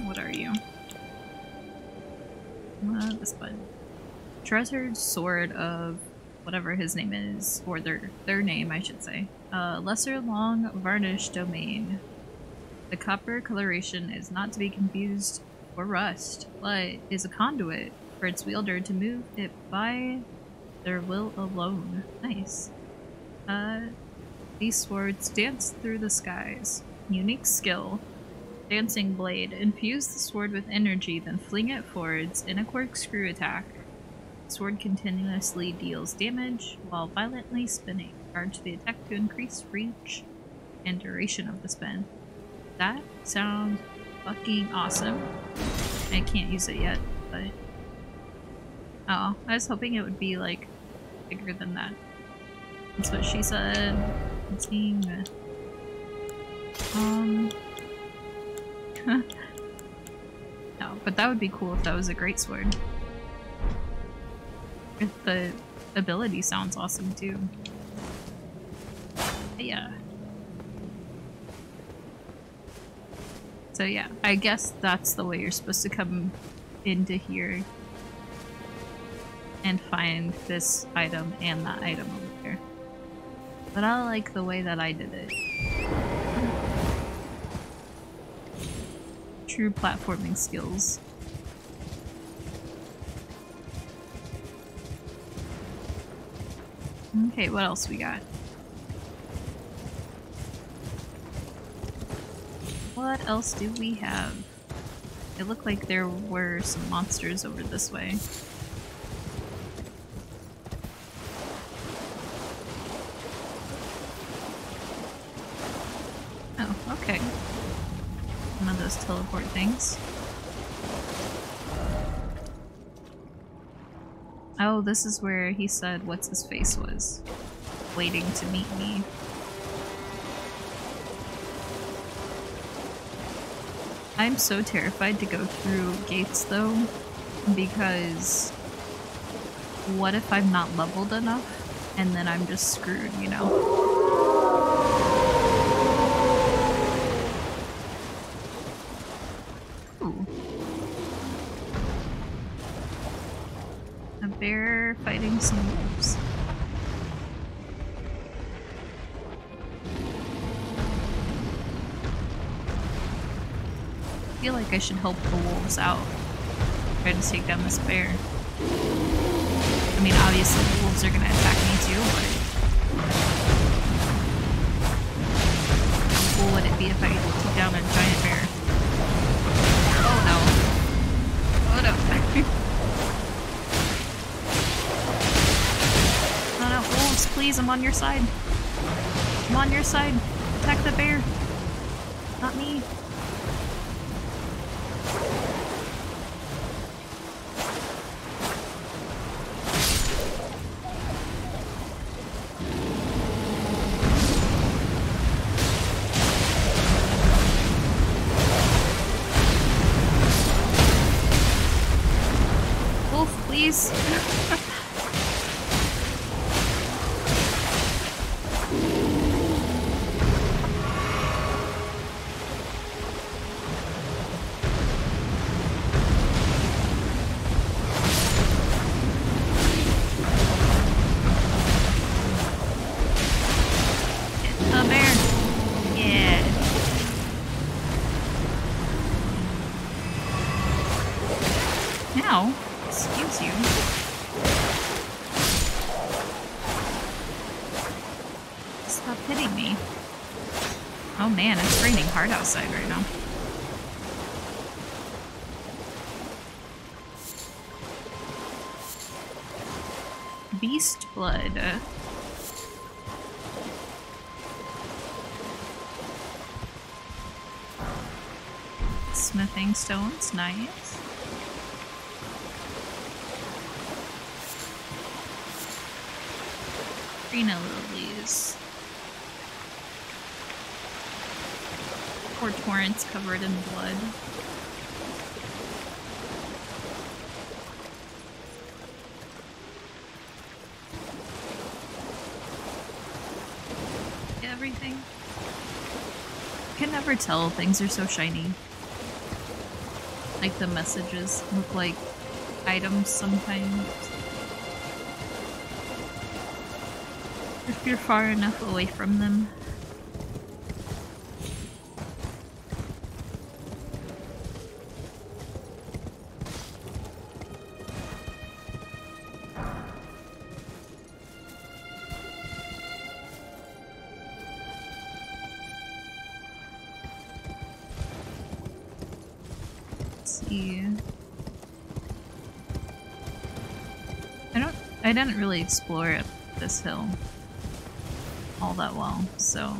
What are you? This button. Treasured sword of whatever his name is, or their name, I should say. Lesser long varnished domain. The copper coloration is not to be confused for rust, but is a conduit for its wielder to move it by their will alone. Nice. These swords dance through the skies. Unique skill. Dancing blade. Infuse the sword with energy, then fling it forwards in a corkscrew attack. Sword continuously deals damage while violently spinning. Charge the attack to increase reach and duration of the spin. That sounds fucking awesome. I can't use it yet, but... Oh, I was hoping it would be, like, bigger than that. That's what she said. I'm seeing that. No, but that would be cool if that was a greatsword. If the ability sounds awesome too. Yeah. So yeah, I guess that's the way you're supposed to come into here and find this item and that item over there. But I like the way that I did it. True platforming skills. Okay, what else we got? What else do we have? It looked like there were some monsters over this way. Oh, okay. One of those teleport things. Oh, this is where he said what's his face was waiting to meet me. I'm so terrified to go through gates though, because what if I'm not leveled enough and then I'm just screwed, you know? Ooh. A bear fighting some wolves. I feel like I should help the wolves out. Try to take down this bear. I mean, obviously the wolves are gonna attack me too, but... how cool would it be if I took down a giant bear? Oh no. Oh no. No, no, wolves, please, I'm on your side. I'm on your side. Attack the bear. Not me. Please. A bear. Yeah. Now. Excuse you. Stop hitting me. me. Oh man, it's raining hard outside right now. Beast blood. Smithing stones, nice. Arena lilies. Poor torrents covered in blood. Everything. I can never tell, things are so shiny. Like the messages look like items sometimes. If you're far enough away from them. I didn't really explore up this hill all that well, so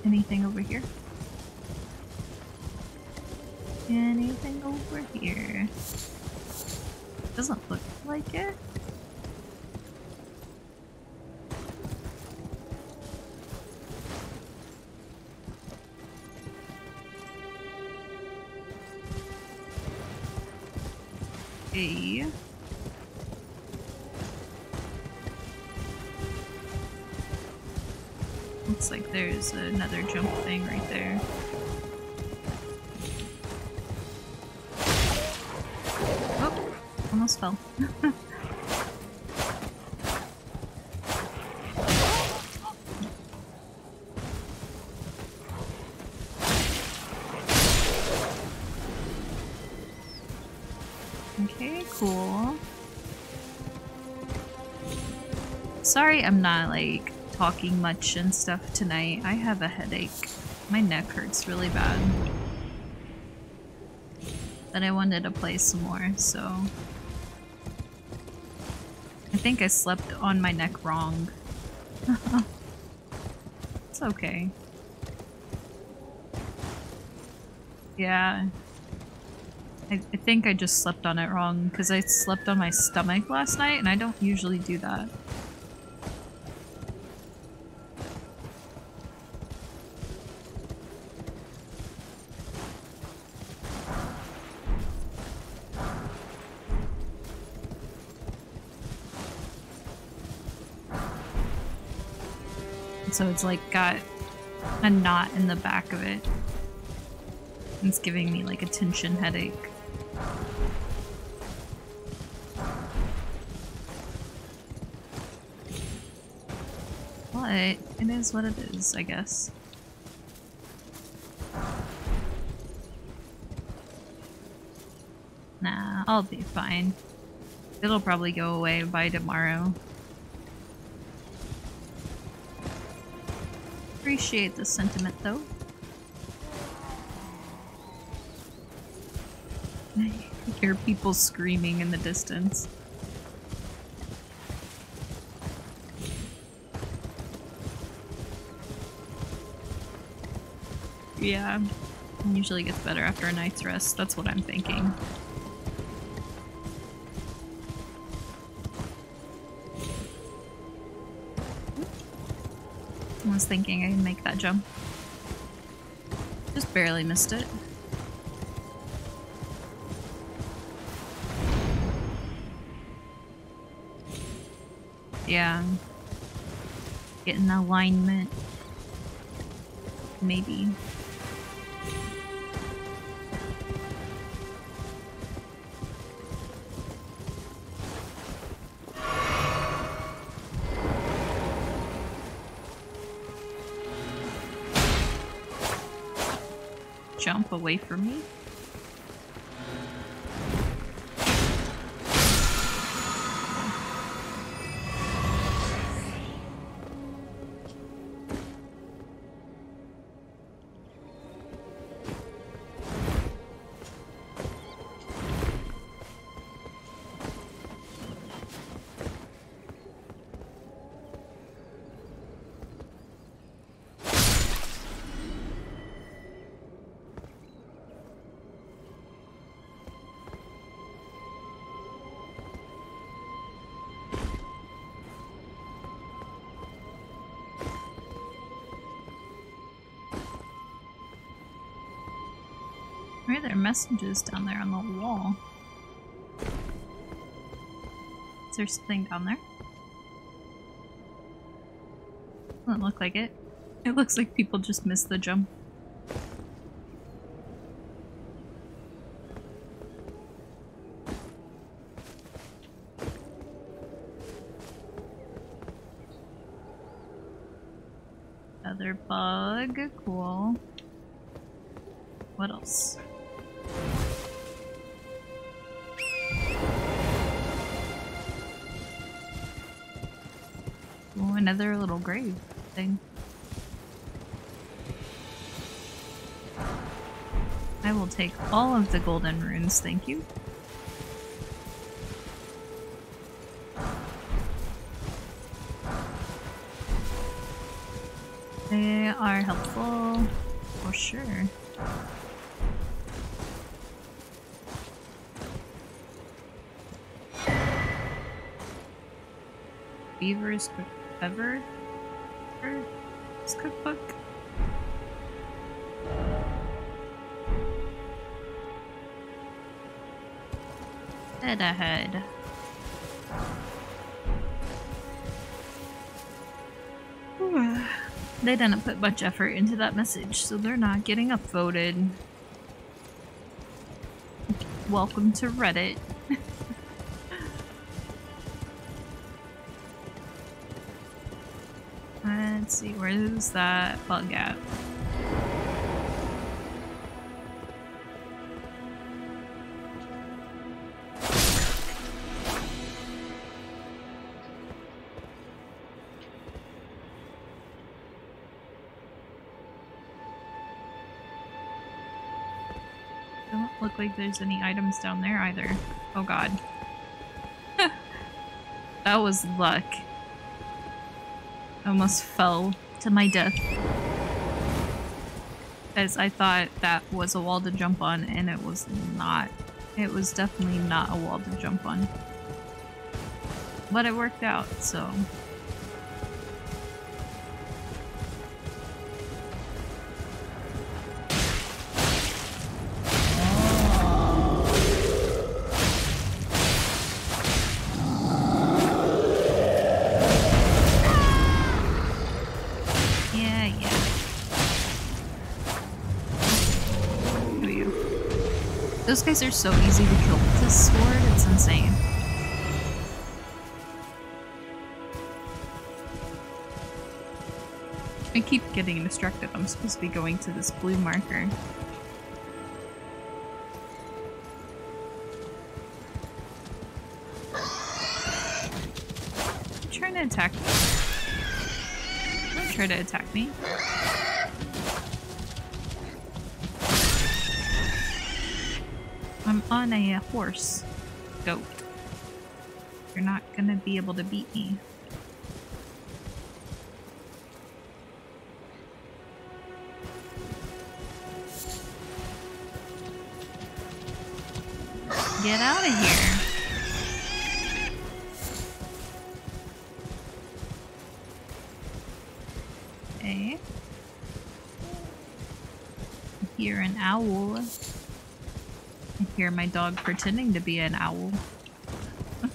anything over here? Anything over here? Doesn't look like it. Okay. Looks like there's another jump thing right there. Almost fell. Okay, cool. Sorry I'm not like talking much and stuff tonight. I have a headache. My neck hurts really bad. But I wanted to play some more, so I think I slept on my neck wrong. It's okay. Yeah. I think I just slept on it wrong because I slept on my stomach last night and I don't usually do that. So it's like got a knot in the back of it. It's giving me like a tension headache. But it is what it is, I guess. Nah, I'll be fine. It'll probably go away by tomorrow. Appreciate the sentiment though. I hear people screaming in the distance. Yeah, it usually gets better after a night's rest. That's what I'm thinking. I was thinking I could make that jump. Just barely missed it. Yeah. Getting alignment. Maybe. jump away from me? Why are there messages down there on the wall? Is there something down there? Doesn't look like it. It looks like people just missed the jump. Another bug. Cool. What else? Oh, another little grave thing. I will take all of the golden runes, thank you. They are helpful, for sure. Beaver's Cookbook? Cookbook? Head ahead. They didn't put much effort into that message, so they're not getting upvoted. Welcome to Reddit. Let's see, where's that bug at? Don't look like there's any items down there either. Oh god. That was luck. I almost fell to my death. As I thought that was a wall to jump on, and it was not. It was definitely not a wall to jump on. But it worked out, so... Those guys are so easy to kill with this sword, it's insane. I keep getting distracted. I'm supposed to be going to this blue marker. I'm trying to attack me. Don't try to attack me. I'm on a horse. Goat. You're not gonna be able to beat me. Get out of here. Okay. I hear an owl. I hear my dog pretending to be an owl. Is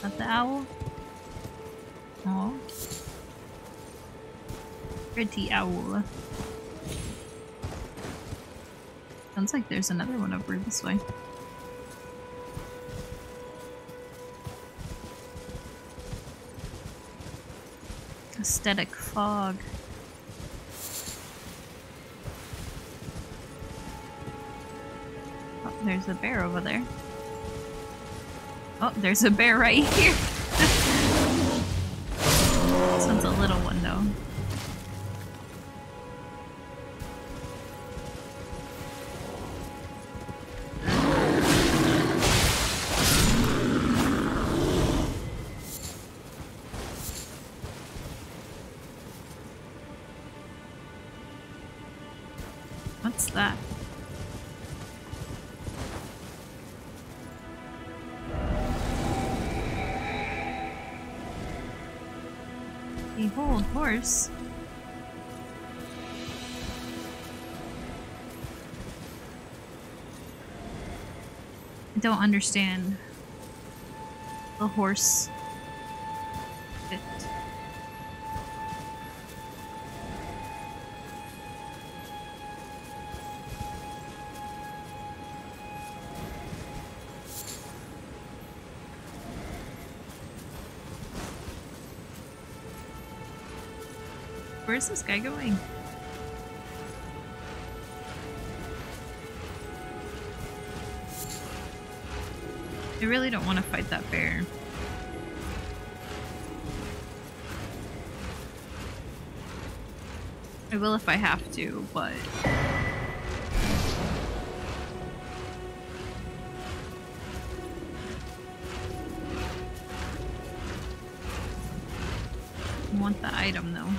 that the owl? Oh. Pretty owl. Sounds like there's another one over this way. Aesthetic fog. Oh, there's a bear over there. Oh, there's a bear right here. This one's a little one though. What's that? Behold, horse. I don't understand the horse bit. Where's this guy going? I really don't want to fight that bear. I will if I have to, but... I want the item though.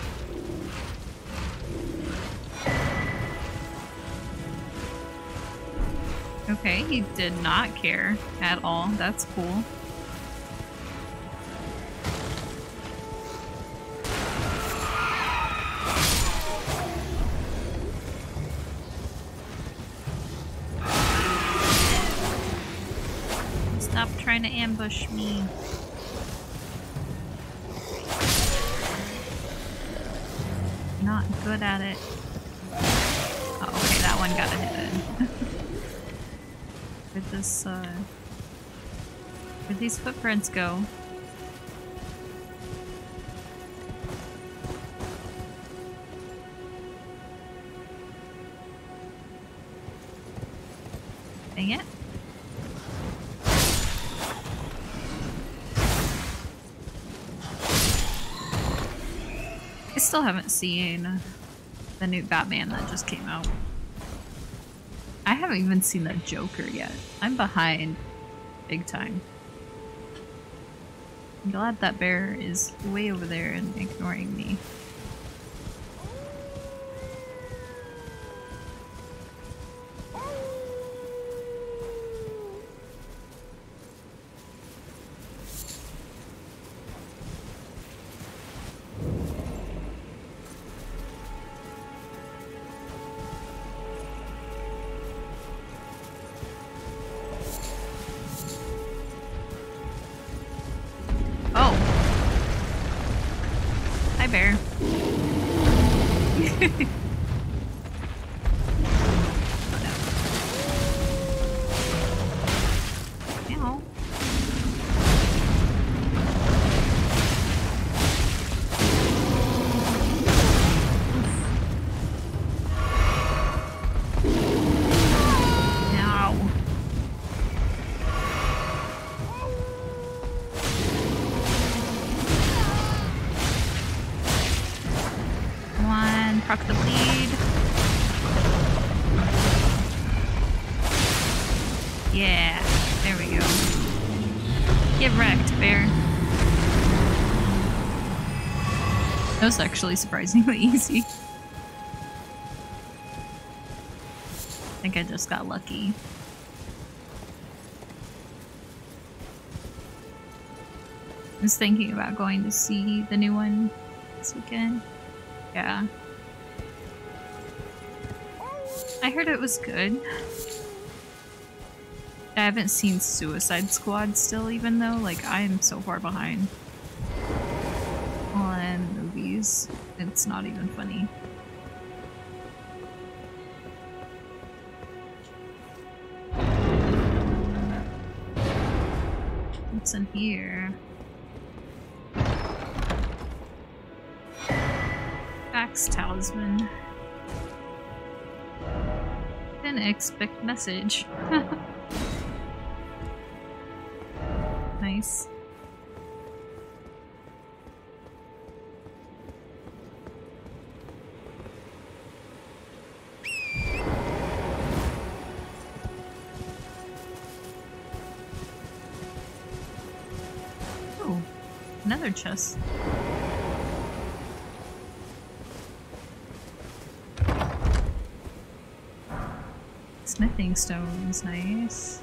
Okay, he did not care at all. That's cool. Stop trying to ambush me. Not good at it. Oh, okay, that one got a hit in. Where'd this, where'd these footprints go? Dang it. I still haven't seen the new Batman that just came out. I haven't even seen the Joker yet. I'm behind big time. I'm glad that bear is way over there and ignoring me. Bear. Ow. No. Proc the bleed. Yeah, there we go. Get wrecked, bear. That was actually surprisingly easy. I think I just got lucky. I was thinking about going to see the new one this weekend. Yeah. I heard it was good. I haven't seen Suicide Squad still, even though, like, I'm so far behind on movies. It's not even funny. What's in here? Fox talisman. Didn't expect message. Nice. Oh, another chest. Smithing stones, nice.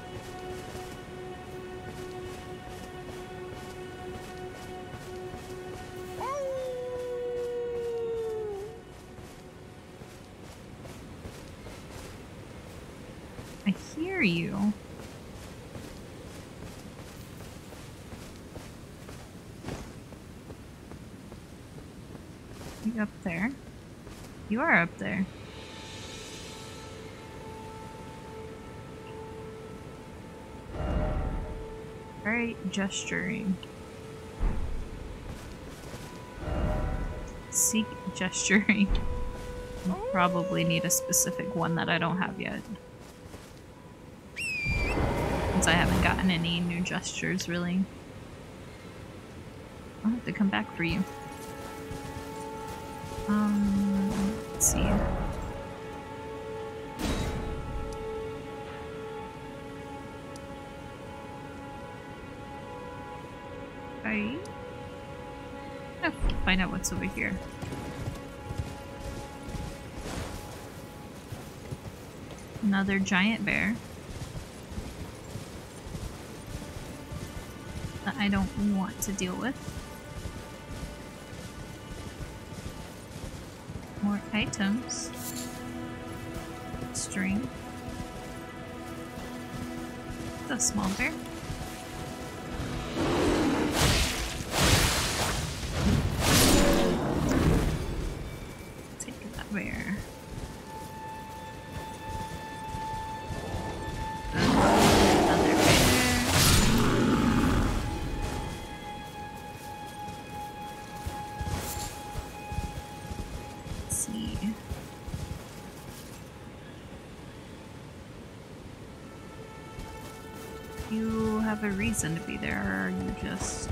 I hear you. You up there? You are up there. Alright, gesturing. Seek gesturing. I'll probably need a specific one that I don't have yet. Since I haven't gotten any new gestures, really. I'll have to come back for you. Let's see. I'm gonna find out what's over here. Another giant bear. That I don't want to deal with. More items. String. The small bear. Take that bear. Another bear. Let's see. You have a reason to be there, or are you just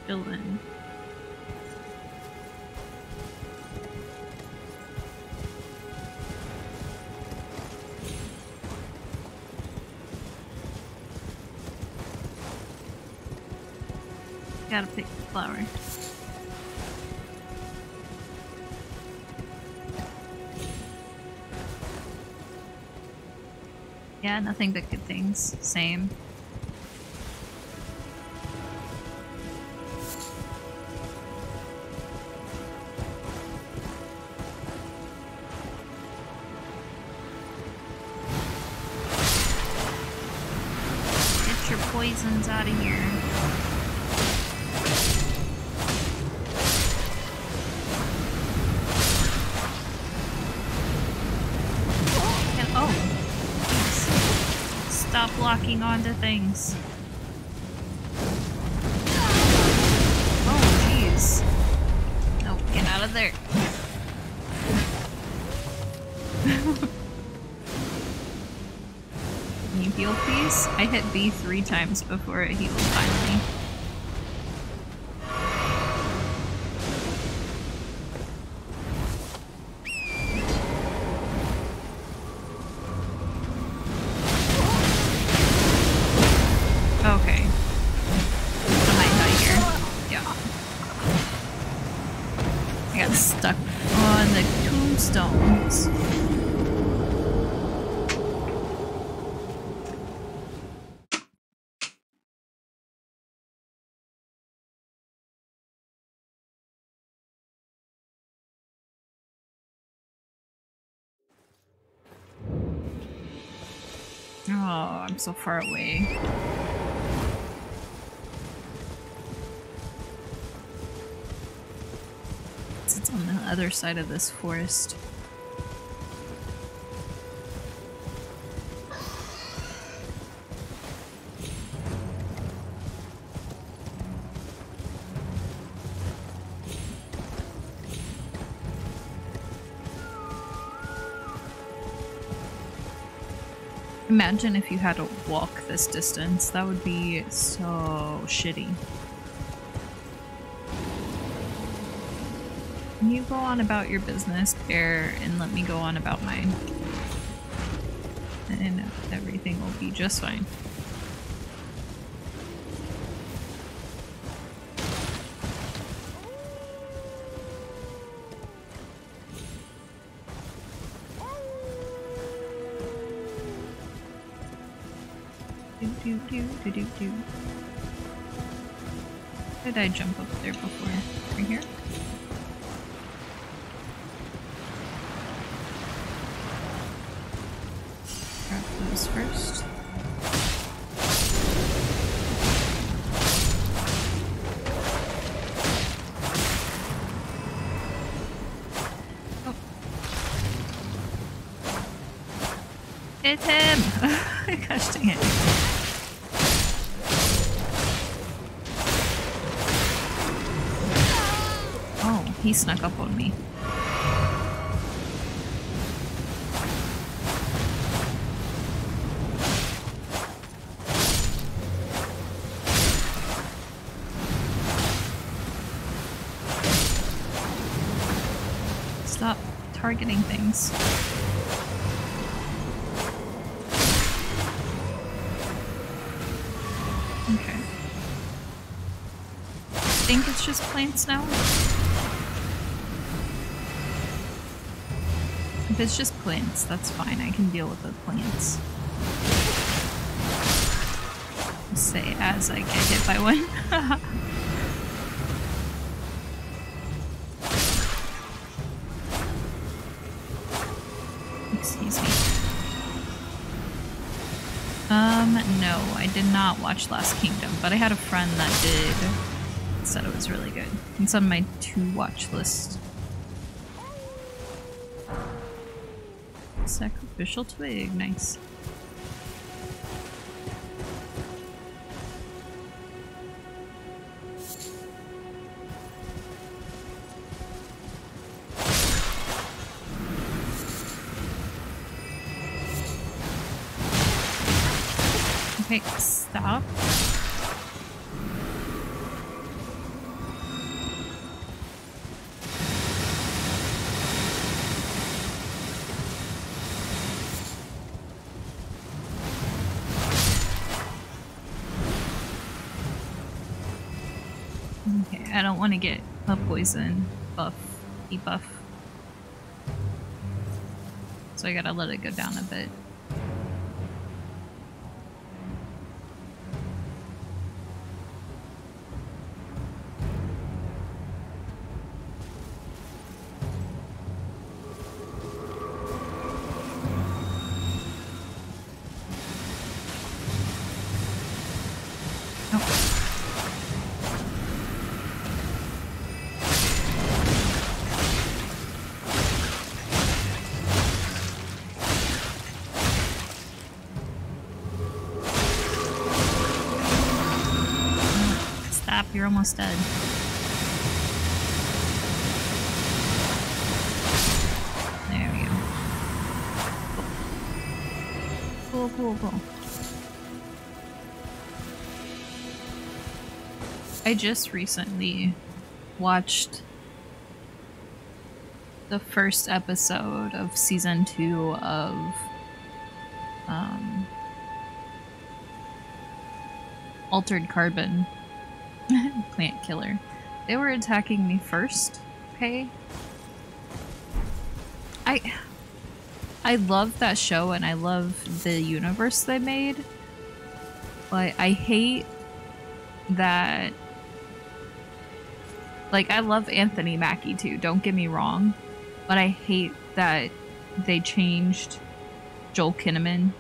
chilling? Gotta pick the flower. Yeah, nothing but good things. Same. Get your poisons out of here. Stop locking onto things. Oh, jeez. No, get out of there. Can you heal, please? I hit B 3 times before it healed finally. Okay. I might die here. Yeah. I got stuck on the tombstones. Oh, I'm so far away. It's on the other side of this forest. Imagine if you had to walk this distance. That would be so shitty. You go on about your business, Bear, and let me go on about mine. And everything will be just fine. Do. Did I jump up there before? Right here? Grab those first. Oh. It's him! Gosh dang it. He snuck up on me. Stop targeting things. Okay. I think it's just plants now. If it's just plants, that's fine. I can deal with the plants. Say as I get hit by one. Excuse me. No, I did not watch Last Kingdom, but I had a friend that did. Said it was really good. It's on my to-watch list. Sacrificial twig, nice. Okay, stop. Okay, I don't want to get a poison debuff. So I gotta let it go down a bit. You're almost dead. There we go. Cool. I just recently watched the first episode of season 2 of Altered Carbon. Plant Killer. They were attacking me first, okay? I love that show and I love the universe they made, but I hate that. Like, I love Anthony Mackie too, don't get me wrong, but I hate that they changed Joel Kinnaman's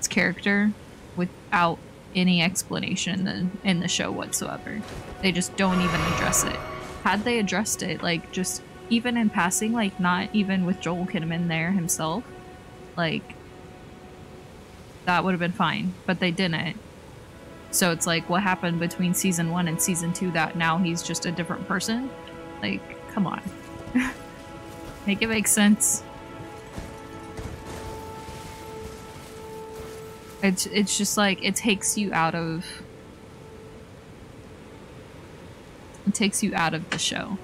character without any explanation in the show whatsoever. They just don't even address it. Had they addressed it, like, just even in passing, like, not even with Joel Kinnaman there himself, like, that would have been fine, but they didn't. So it's like, what happened between season 1 and season 2 that now he's just a different person? Like, come on. Make it make sense. It's just like it takes you out of the show.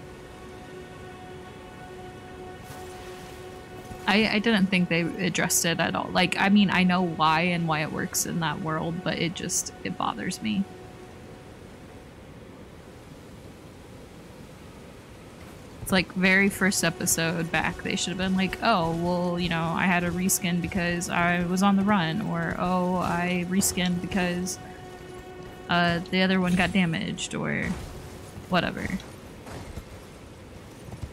I didn't think they addressed it at all. Like, I mean, I know why and why it works in that world, but it bothers me. It's like very first episode back, they should have been like, oh, well, you know, I had a reskin because I was on the run, or oh, I reskinned because the other one got damaged, or whatever.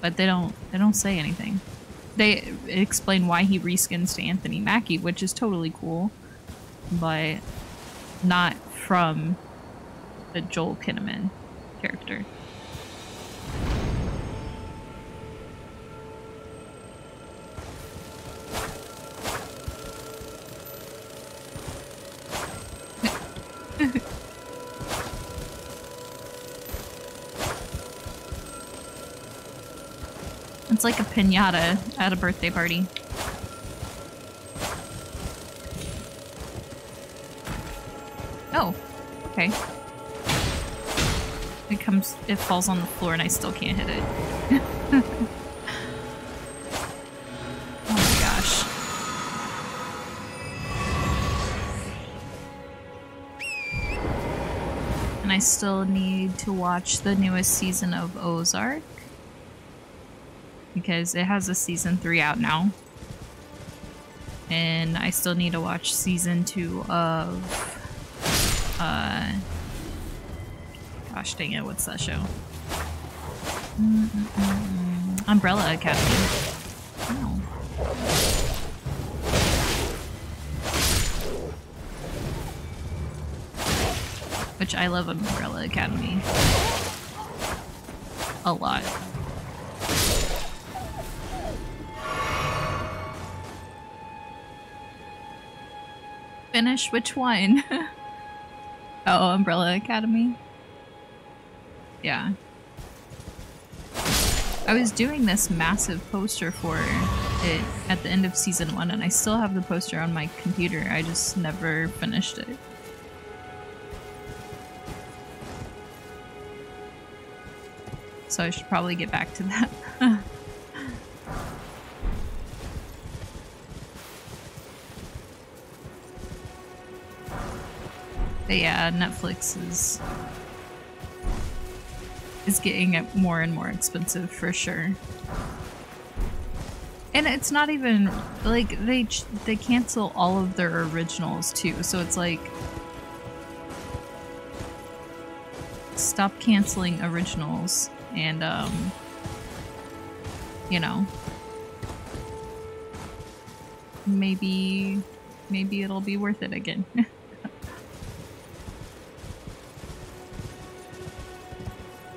But they don't say anything. They explain why he reskins to Anthony Mackie, which is totally cool, but not from the Joel Kinnaman character. It's like a piñata at a birthday party. Oh, okay. It falls on the floor and I still can't hit it. Oh my gosh. And I still need to watch the newest season of Ozark, because it has a season 3 out now. And I still need to watch season 2 of gosh dang it, what's that show? Umbrella Academy. Oh. Which I love Umbrella Academy a lot. Finish which one? Oh, Umbrella Academy? Yeah. I was doing this massive poster for it at the end of season 1, and I still have the poster on my computer. I just never finished it. So I should probably get back to that. But yeah, Netflix is getting more and more expensive for sure. And it's not even like they cancel all of their originals too, so it's like stop canceling originals and you know, maybe it'll be worth it again.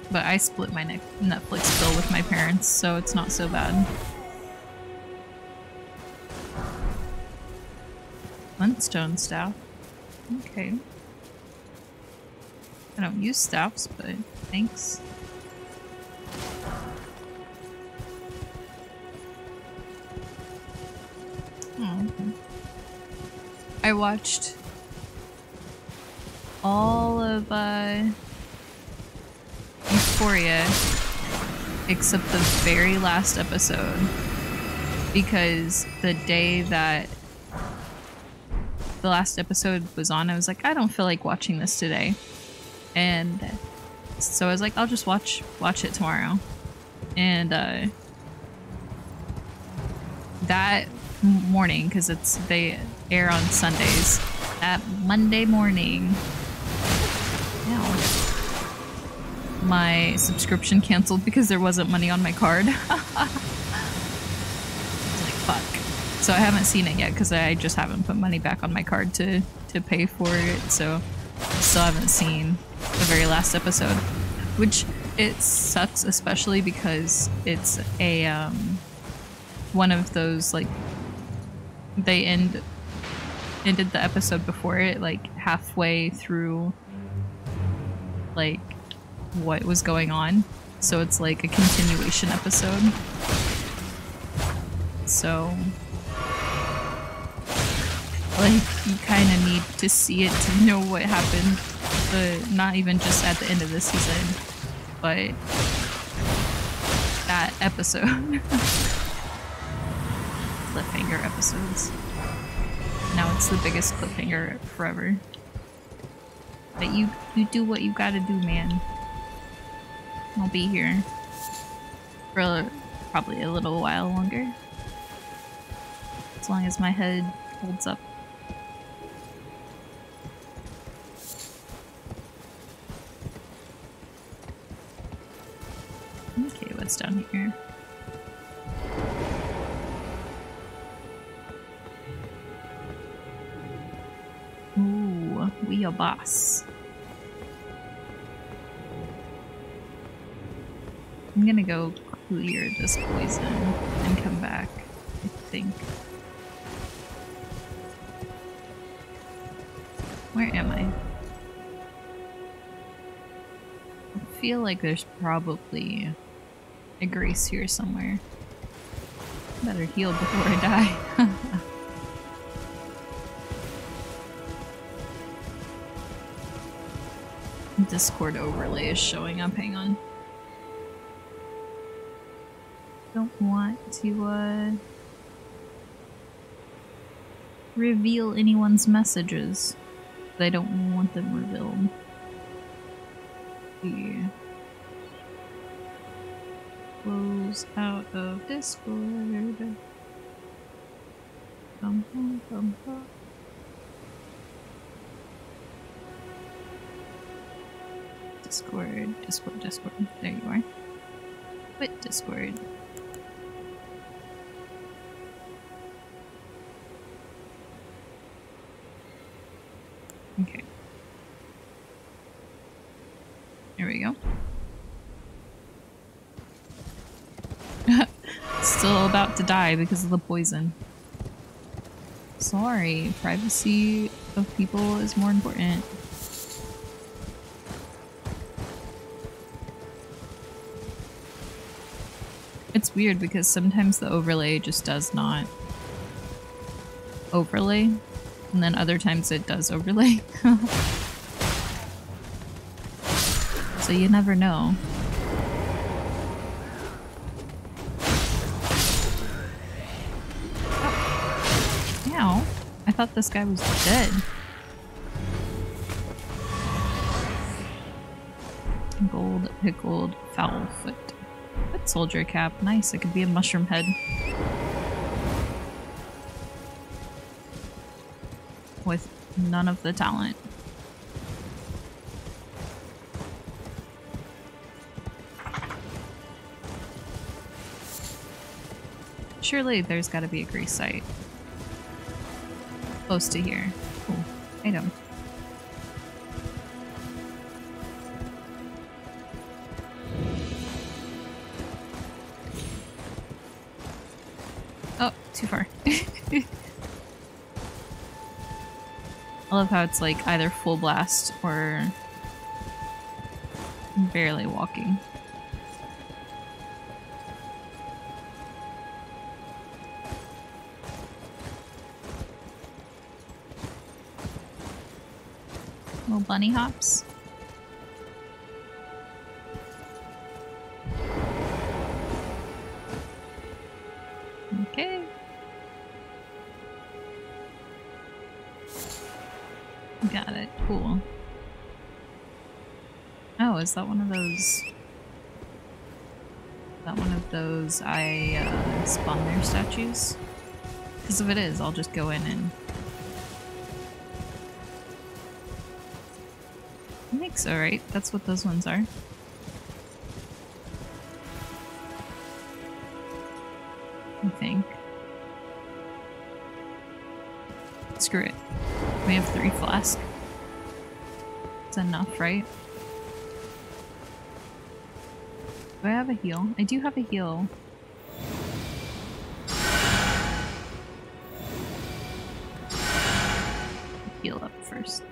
But I split my Netflix bill with my parents, so it's not so bad. Flintstone staff. Okay. I don't use staffs, but thanks. Oh, okay. I watched all of Euphoria except the very last episode, because the day that the last episode was on, I was like, I don't feel like watching this today, and so I was like, I'll just watch it tomorrow. And that morning, because they air on Sundays, that Monday morning, my subscription canceled because there wasn't money on my card. I was like, fuck. So I haven't seen it yet because I just haven't put money back on my card to pay for it, so I still haven't seen the very last episode, which it sucks, especially because it's a one of those, like, they ended the episode before it, like halfway through like what was going on, so it's like a continuation episode. So like like you kind of need to see it to know what happened, but not even just at the end of the season, but that episode. Cliffhanger episodes. Now it's the biggest cliffhanger forever. But you do what you gotta do, man. I'll be here for probably a little while longer. As long as my head holds up. Okay, what's down here? Ooh, we a boss. I'm gonna go clear this poison and come back, I think. Where am I? I feel like there's probably a grace here somewhere. Better heal before I die. Discord overlay is showing up, hang on. Don't want to reveal anyone's messages. I don't want them revealed. Yeah. Close out of Discord. Bum, bum, bum, bum. Discord, Discord, Discord. There you are. Quit Discord. Okay. There we go. Still about to die because of the poison. Sorry, privacy of people is more important. It's weird because sometimes the overlay just does not overlay, and then other times it does overlay. So you never know. Oh. Ow. I thought this guy was dead. Gold pickled foul foot. Foot soldier cap. Nice. It could be a mushroom head. With none of the talent. Surely there's gotta be a grease site. Close to here. Cool. Item. Oh, too far. I love how it's like either full blast or barely walking. Little bunny hops. Okay. Got it. Cool. Oh, is that one of those? Is that one of those I spawn there statues? Because if it is, I'll just go in and... I think so, right? That's what those ones are. I think. Screw it. We have 3 flasks. It's enough, right? Do I have a heal? I do have a heal. Heal up first.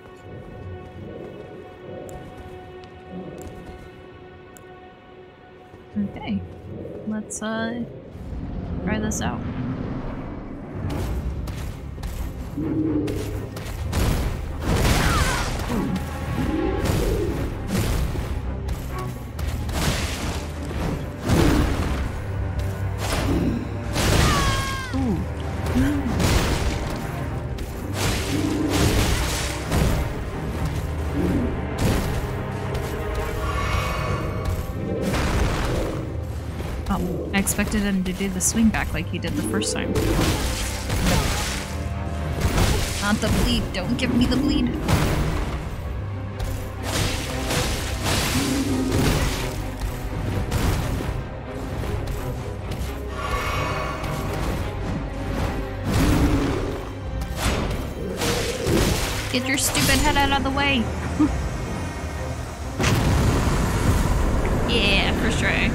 Okay, let's try this out. I expected him to do the swing back like he did the first time. Not the bleed. Don't give me the bleed. Get your stupid head out of the way. Yeah, first try.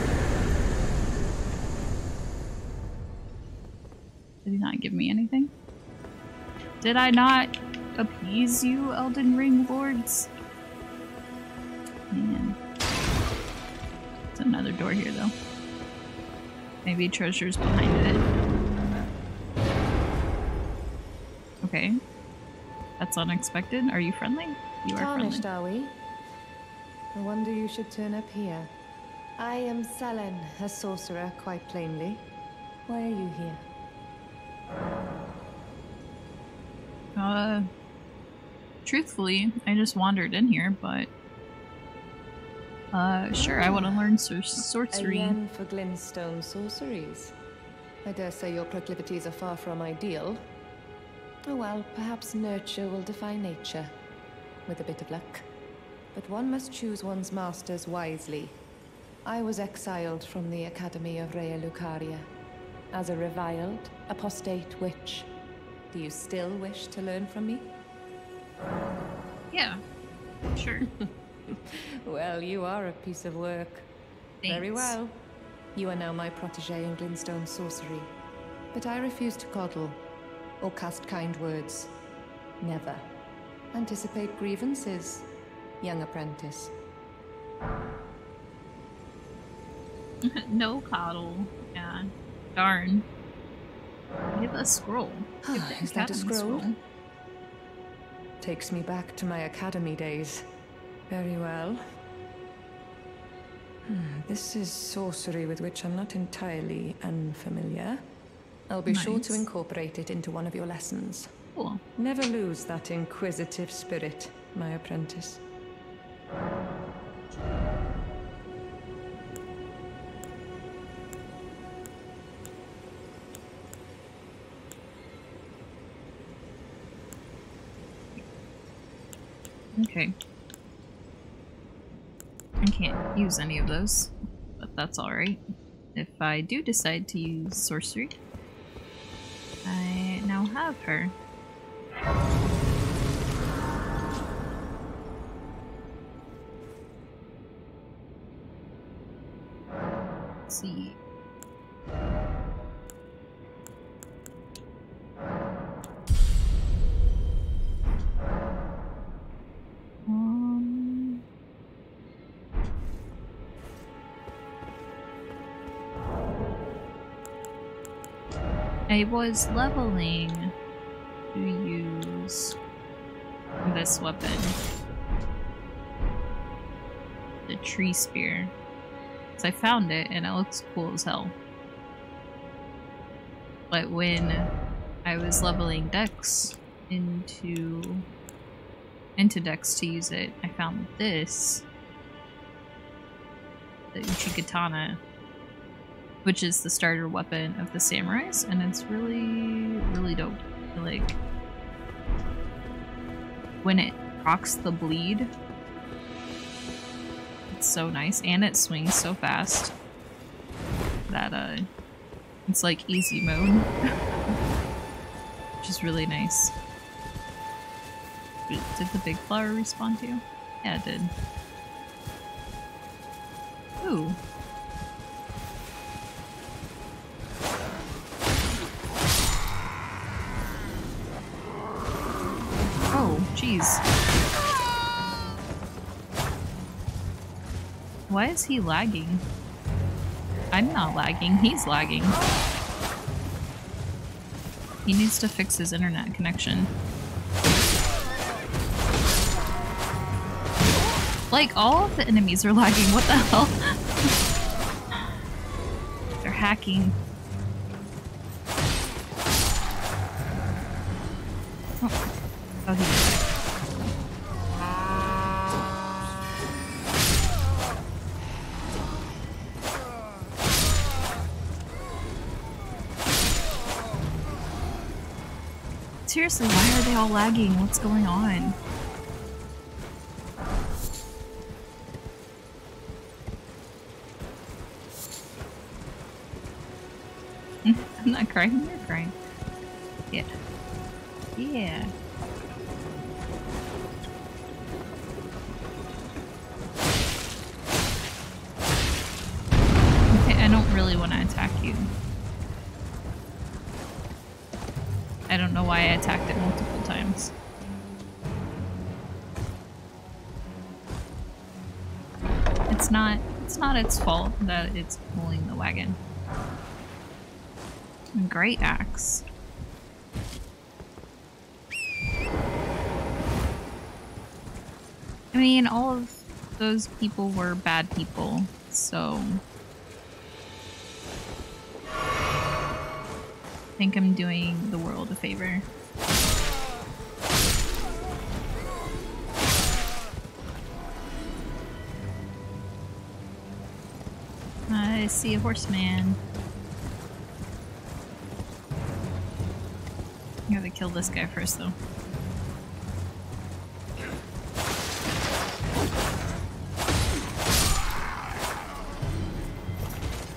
Did he not give me anything? Did I not appease you, Elden Ring lords? Man. There's another door here, though. Maybe treasure's behind it. Okay. That's unexpected. Are you friendly? You are Tarnished, friendly. are we? No wonder you should turn up here. I am Selen, a sorcerer, quite plainly. Why are you here? Truthfully, I just wandered in here, but sure, I want to learn sorcery. Again for glintstone sorceries. I dare say your proclivities are far from ideal. Oh well, perhaps nurture will defy nature, with a bit of luck. But one must choose one's masters wisely. I was exiled from the Academy of Rea Lucaria as a reviled, apostate witch. Do you still wish to learn from me? Yeah, sure. Well, you are a piece of work. Thanks. Very well. You are now my protege in glintstone sorcery. But I refuse to coddle or cast kind words. Never. Anticipate grievances, young apprentice. No coddle. Yeah. Darn. Give a scroll. Give the Is that a academy scroll? Takes me back to my academy days. Very well. This is sorcery with which I'm not entirely unfamiliar. I'll be sure to Nice. incorporate it into one of your lessons. Cool. Never lose that inquisitive spirit, my apprentice. Okay. I can't use any of those, but that's alright. If I do decide to use sorcery, I now have her. Let's see. I was leveling to use this weapon, the tree spear, because I found it and it looks cool as hell. But when I was leveling Dex into Dex to use it, I found this, the Uchigatana, which is the starter weapon of the samurais, and it's really, really dope. Like, when it procs the bleed, it's so nice, and it swings so fast that it's like easy mode, which is really nice. Did the big flower respawn too? Yeah, it did. Ooh. Jeez. Why is he lagging? I'm not lagging, he's lagging. He needs to fix his internet connection. Like, all of the enemies are lagging. What the hell? They're hacking. Oh, he did it. Seriously, why are they all lagging? What's going on? I'm not crying, you're crying. Yeah. Yeah. Okay, I don't really want to attack you. I don't know why I attacked it multiple times. It's not its fault that it's pulling the wagon. Great axe. I mean, all of those people were bad people, so I think I'm doing the world a favor. I see a horseman. I gotta kill this guy first, though.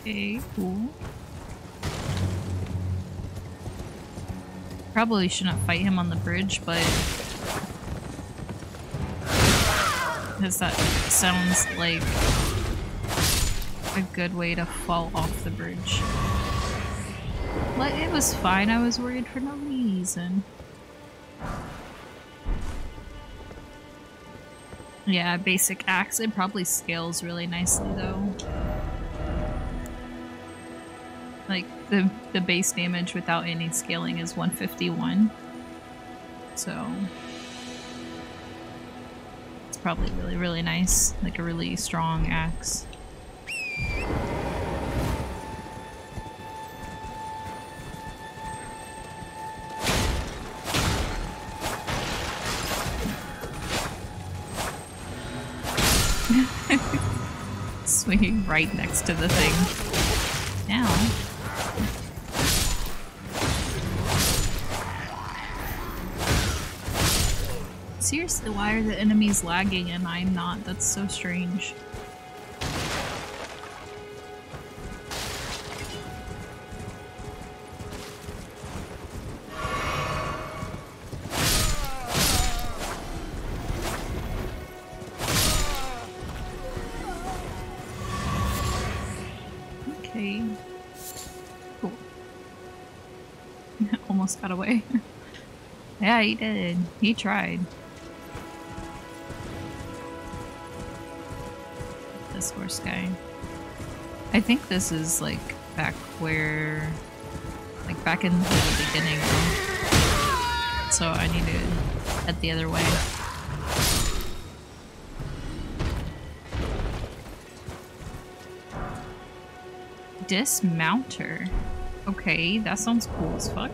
Okay, cool. Probably shouldn't fight him on the bridge, but because that sounds like a good way to fall off the bridge. But it was fine, I was worried for no reason. Yeah, basic axe, it probably scales really nicely though. Like, the base damage without any scaling is 151. So it's probably really, really nice. Like a really strong axe. Swinging right next to the thing. Now. Seriously, why are the enemies lagging and I'm not? That's so strange. Okay. Cool. Almost got away. Yeah, he did. He tried. This horse guy. I think this is like back where, like back in the beginning. So I need to head the other way. Dismounter. Okay, that sounds cool as fuck.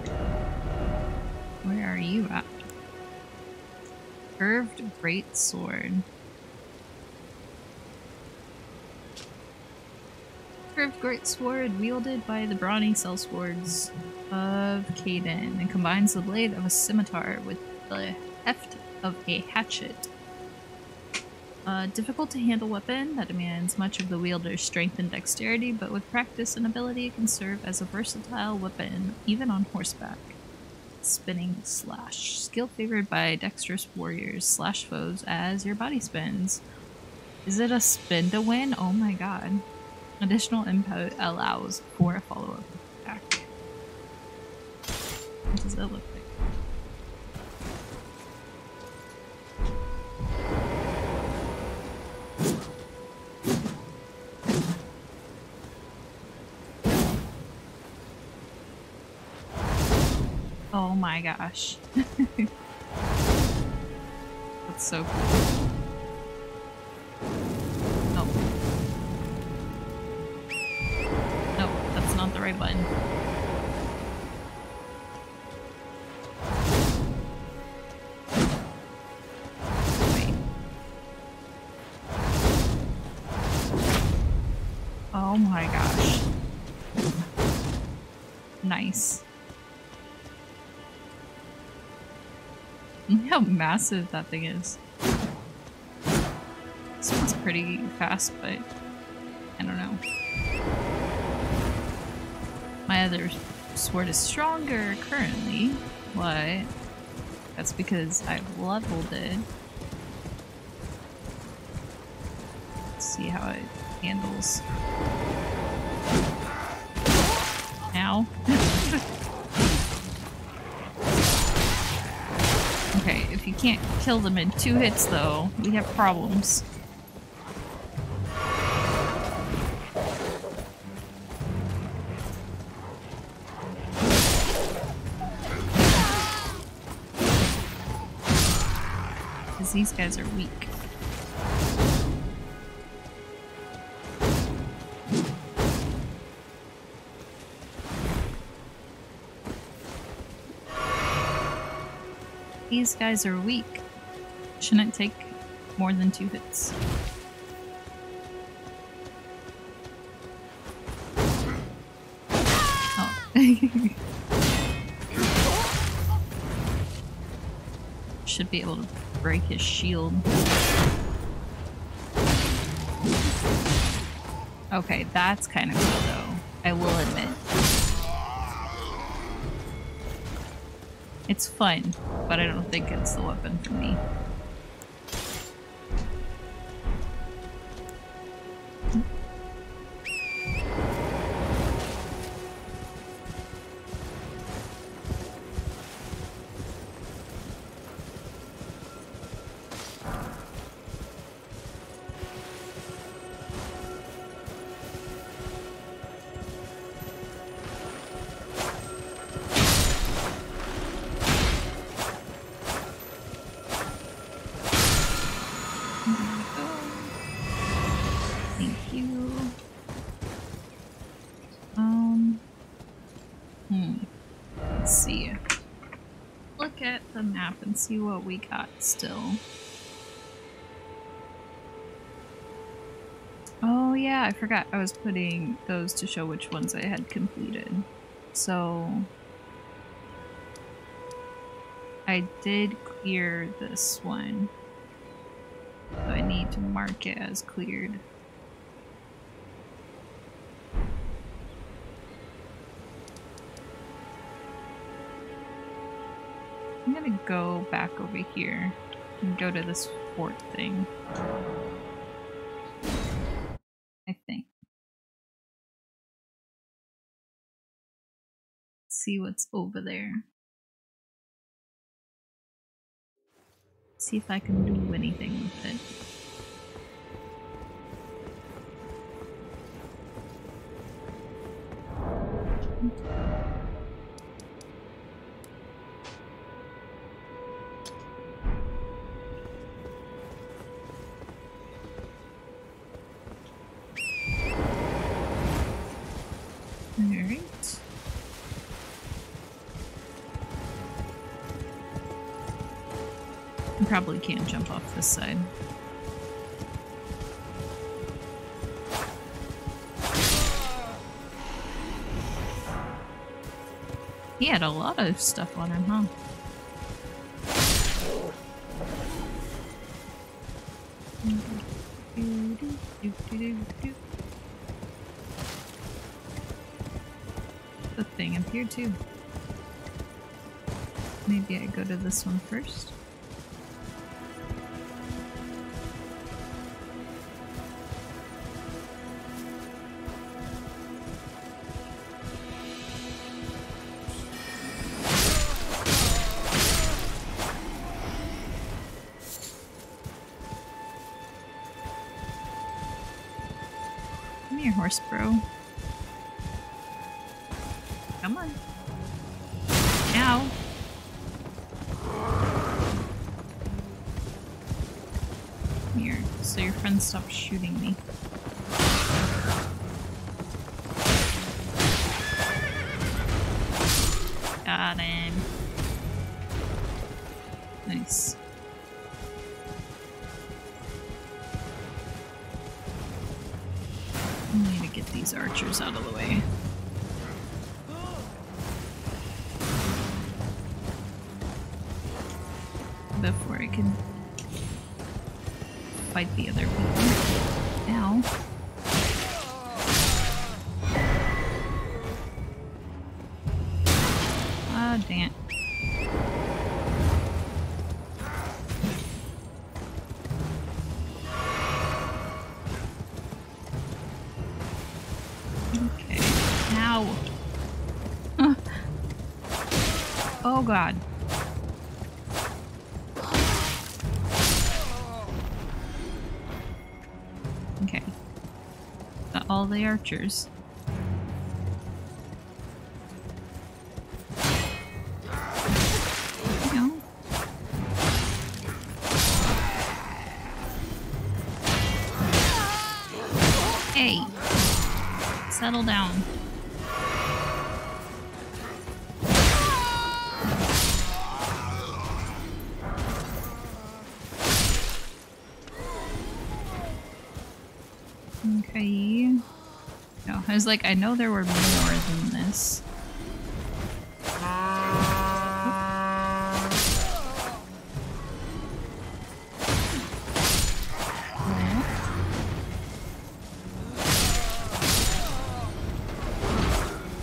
Where are you at? Curved great sword. Curved great sword wielded by the brawny sellswords of Caden and combines the blade of a scimitar with the heft of a hatchet. Difficult to handle weapon that demands much of the wielder's strength and dexterity, but with practice and ability it can serve as a versatile weapon even on horseback. Spinning slash. Skill favored by dexterous warriors. Slash foes as your body spins. Is it a spin to win? Oh my god. Additional input allows for a follow-up attack. What does it look like? Oh my gosh. That's so cool. No. No, that's not the right button. Wait. Oh my gosh. Nice. Look how massive that thing is. This one's pretty fast, but I don't know. My other sword is stronger currently, but that's because I've leveled it. Let's see how it handles. Ow. Okay, if you can't kill them in 2 hits though, we have problems. Because these guys are weak. These guys are weak. Shouldn't take more than 2 hits. Oh. Should be able to break his shield. Okay, that's kind of cool though, I will admit. It's fun, but I don't think it's the weapon for me. Let's see. Look at the map and see what we got still. Oh yeah, I forgot I was putting those to show which ones I had completed. So I did clear this one. So I need to mark it as cleared. I'm gonna go back over here and go to this fort thing. I think. See what's over there. See if I can do anything with it. Alright. I probably can't jump off this side. He had a lot of stuff on him, huh? The thing up here too. Maybe I go to this one first. Come here, horse bro. Come on. Ow. Here, so your friend stopped shooting me. Got him. Nice. I need to get these archers out of the way. Before I can fight the other people. Ow. Ah, dang it. Okay. Ow. Oh god. Okay. Got all the archers. No. Hey. Settle down. Okay. No, I was like, I know there were more than this.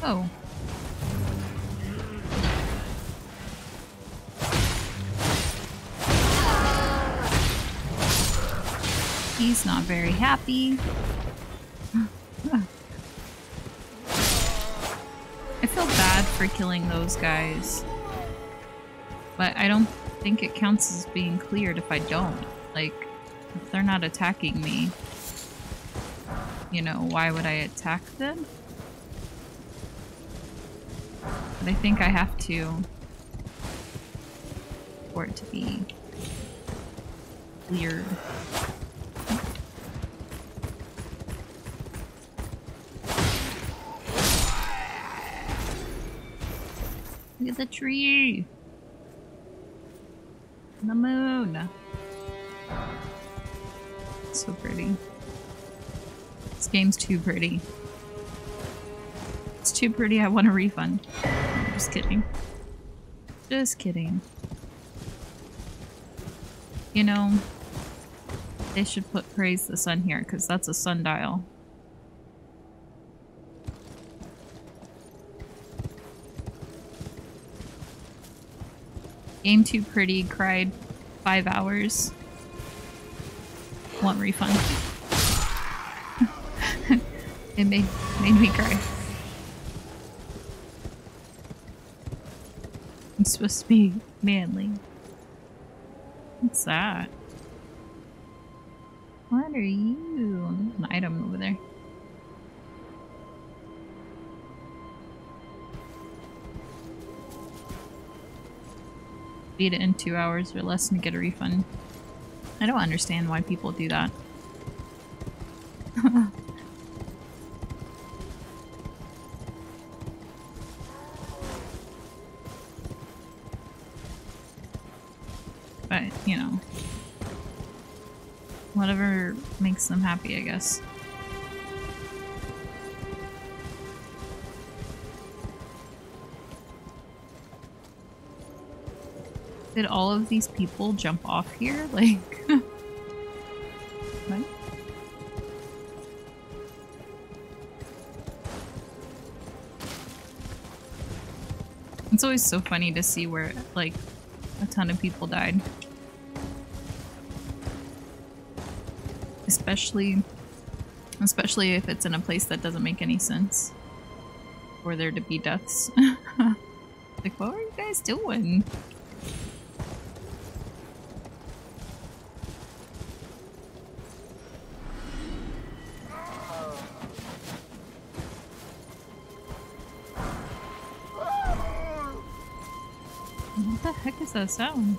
Oh. He's not very happy. I feel bad for killing those guys. But I don't think it counts as being cleared if I don't. Like, if they're not attacking me, you know, why would I attack them? But I think I have to for it to be cleared. Look at the tree! The moon! So pretty. This game's too pretty. It's too pretty, I want a refund. I'm just kidding. Just kidding. You know, they should put Praise the Sun here, because that's a sundial. Game too pretty, cried 5 hours. Want refund. It made me cry. It's supposed to be manly. What's that? What are you? There's an item over there. Beat it in 2 hours or less and get a refund. I don't understand why people do that. But, you know, whatever makes them happy, I guess. Did all of these people jump off here? Like, what? It's always so funny to see where, like, a ton of people died. Especially if it's in a place that doesn't make any sense. For there to be deaths. Like, what were you guys doing? What the heck is that sound?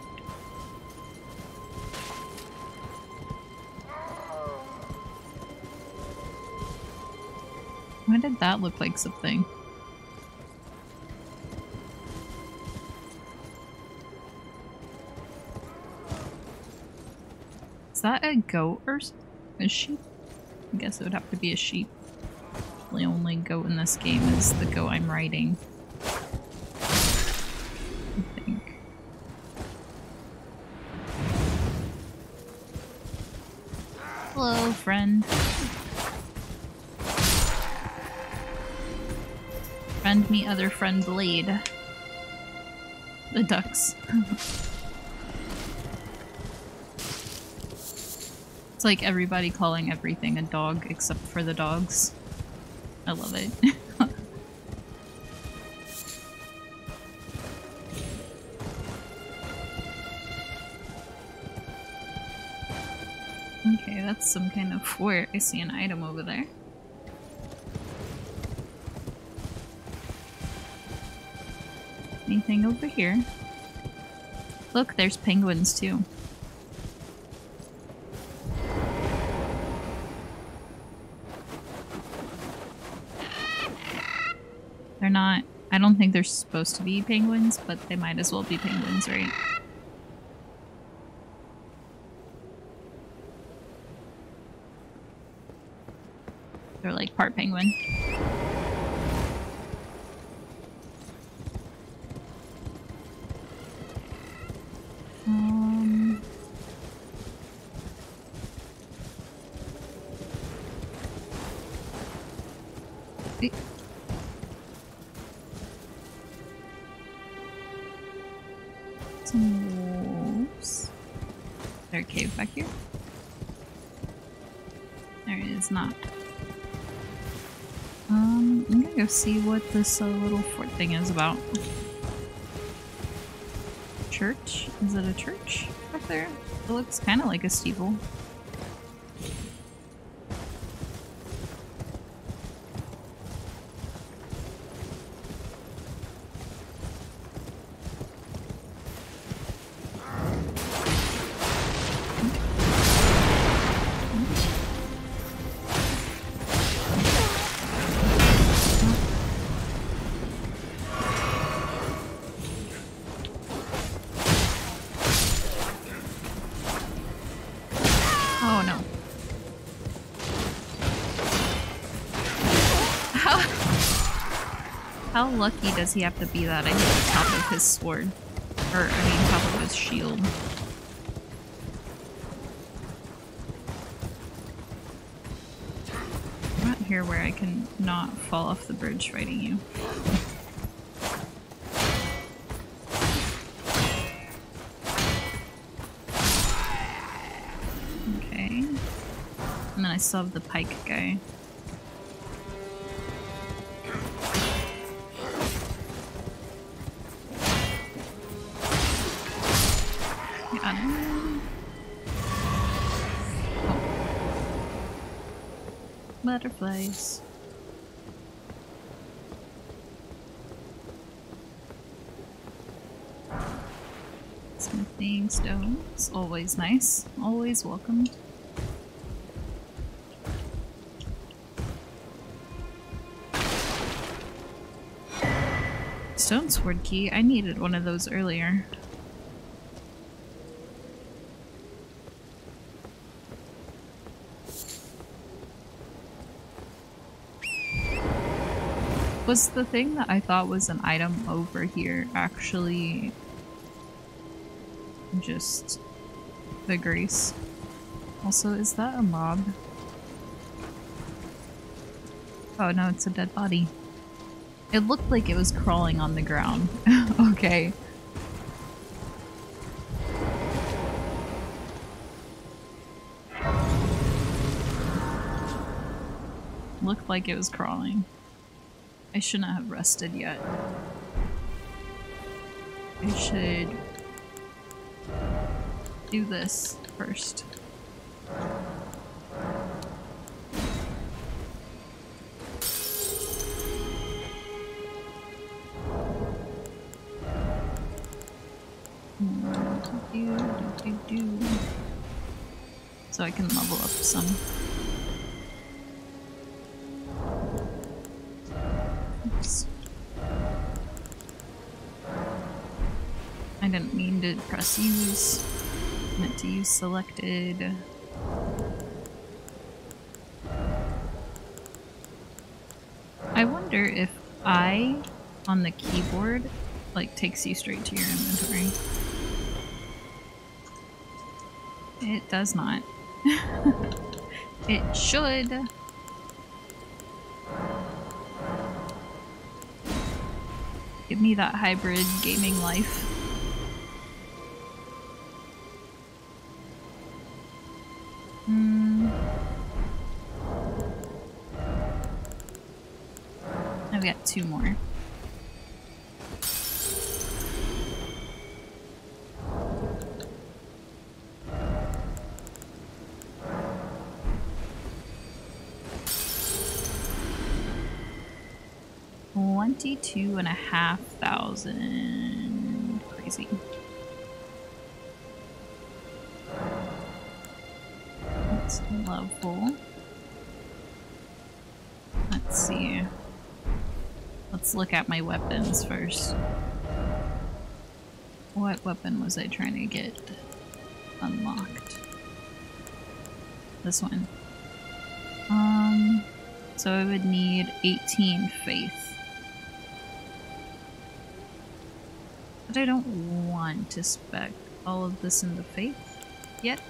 Why did that look like something? Is that a goat or a sheep? I guess it would have to be a sheep. The only goat in this game is the goat I'm riding. I think. Hello, friend. Friend me other friend Blade. The ducks. It's like everybody calling everything a dog except for the dogs. I love it. Okay, that's some kind of where I see an item over there. Anything over here? Look, there's penguins too. They're not, I don't think they're supposed to be penguins, but they might as well be penguins, right? They're like part penguin. Some wolves. Is there a cave back here? There is not. I'm gonna go see what this little fort thing is about. Church? Is it a church up there? It looks kind of like a steeple. Oh no. How lucky does he have to be that I hit the top of his sword? Or, I mean, top of his shield. I'm not here where I can not fall off the bridge fighting you. Okay. And then I still have the pike guy. Butterflies. Smithing stones, always nice, always welcome. Stone sword key, I needed one of those earlier. Was the thing that I thought was an item over here actually just the grace? Also, is that a mob? Oh no, it's a dead body. It looked like it was crawling on the ground. Okay. Looked like it was crawling. I shouldn't have rested yet. I should do this first. So I can level up some. press use. Meant to use selected. I wonder if I on the keyboard like takes you straight to your inventory. It does not. It should. Give me that hybrid gaming life. I've got 2 more. $22,500. Crazy. That's level. Let's see. Let's look at my weapons first. What weapon was I trying to get unlocked? This one. So I would need 18 faith. But I don't want to spec all of this into faith yet.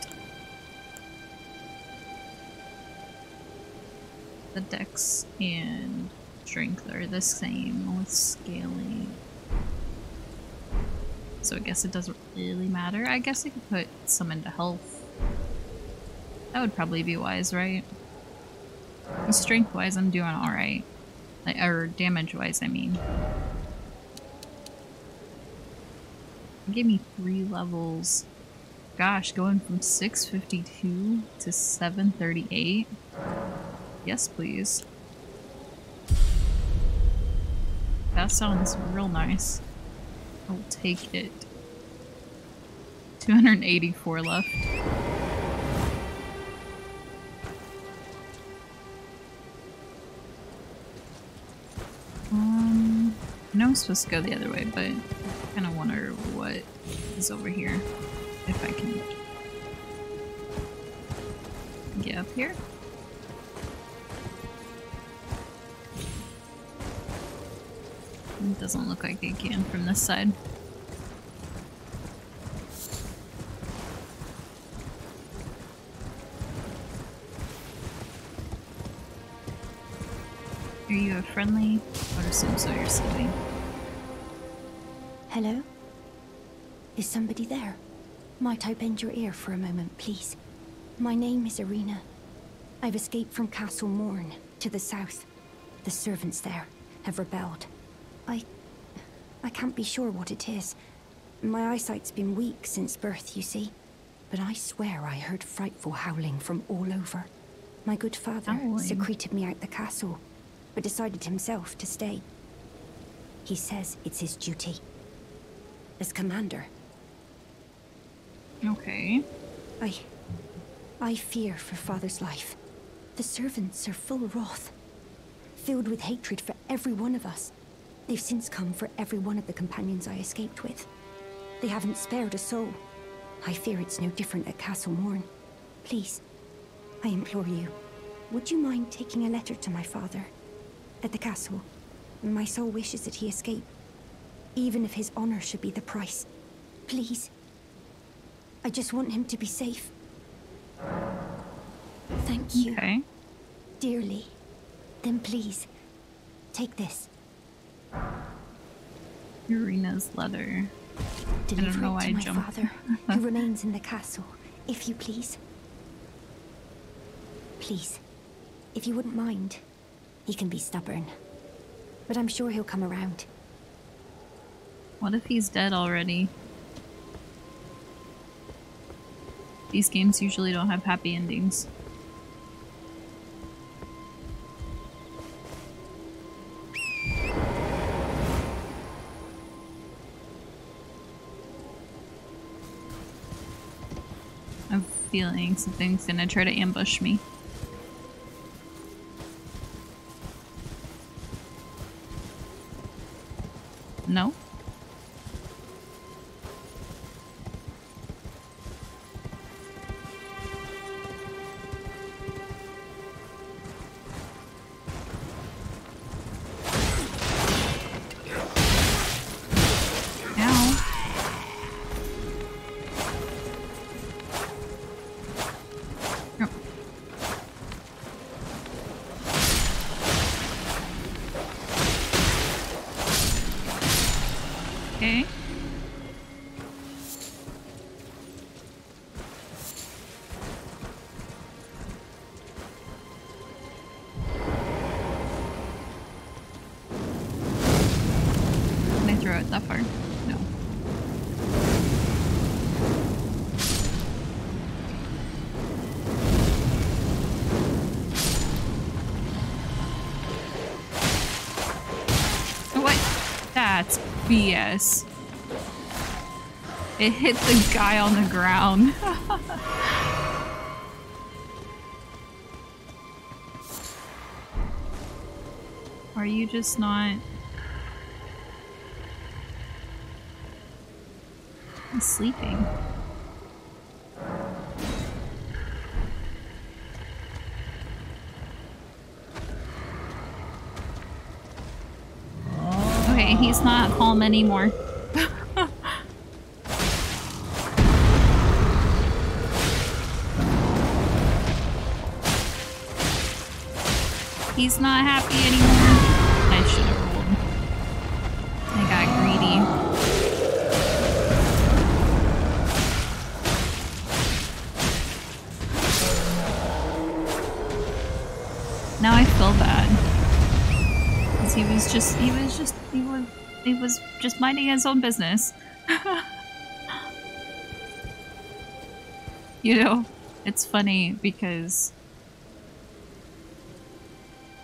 The dex and strength are the same with scaling. So I guess it doesn't really matter. I guess I could put some into health. That would probably be wise, right? And strength-wise, I'm doing alright. Like, or damage-wise, I mean. Give me 3 levels. Gosh, going from 652 to 738. Yes, please. That sounds real nice. I'll take it. 284 left. I know I'm supposed to go the other way, but I kind of wonder what is over here. If I can get up here. It doesn't look like I can from this side. Are you a friendly? I would assume so, you're sleeping. Hello? Is somebody there? Might I bend your ear for a moment, please? My name is Irina. I've escaped from Castle Morn to the south. The servants there have rebelled. I can't be sure what it is. My eyesight's been weak since birth, you see. But I swear I heard frightful howling from all over. My good father secreted me out the castle, but decided himself to stay. He says it's his duty. As commander. Okay. I fear for father's life. The servants are full of wrath, filled with hatred for every one of us. They've since come for every one of the companions I escaped with. They haven't spared a soul. I fear it's no different at Castle Morn. Please, I implore you, would you mind taking a letter to my father? At the castle, my soul wishes that he escape, even if his honor should be the price. Please. I just want him to be safe. Thank you. Okay. Dearly. Then please, take this. Irina's letter. Deliver know it why to I my jumped. father, who remains in the castle, if you please. Please, if you wouldn't mind. He can be stubborn, but I'm sure he'll come around. What if he's dead already? These games usually don't have happy endings. I'm feeling something's gonna try to ambush me. No? BS. It hit the guy on the ground. Are you just not sleeping? Okay, he's not calm anymore. He's not happy anymore. I should have rolled. I got greedy. Now I feel bad. Because he was just minding his own business. You know, it's funny because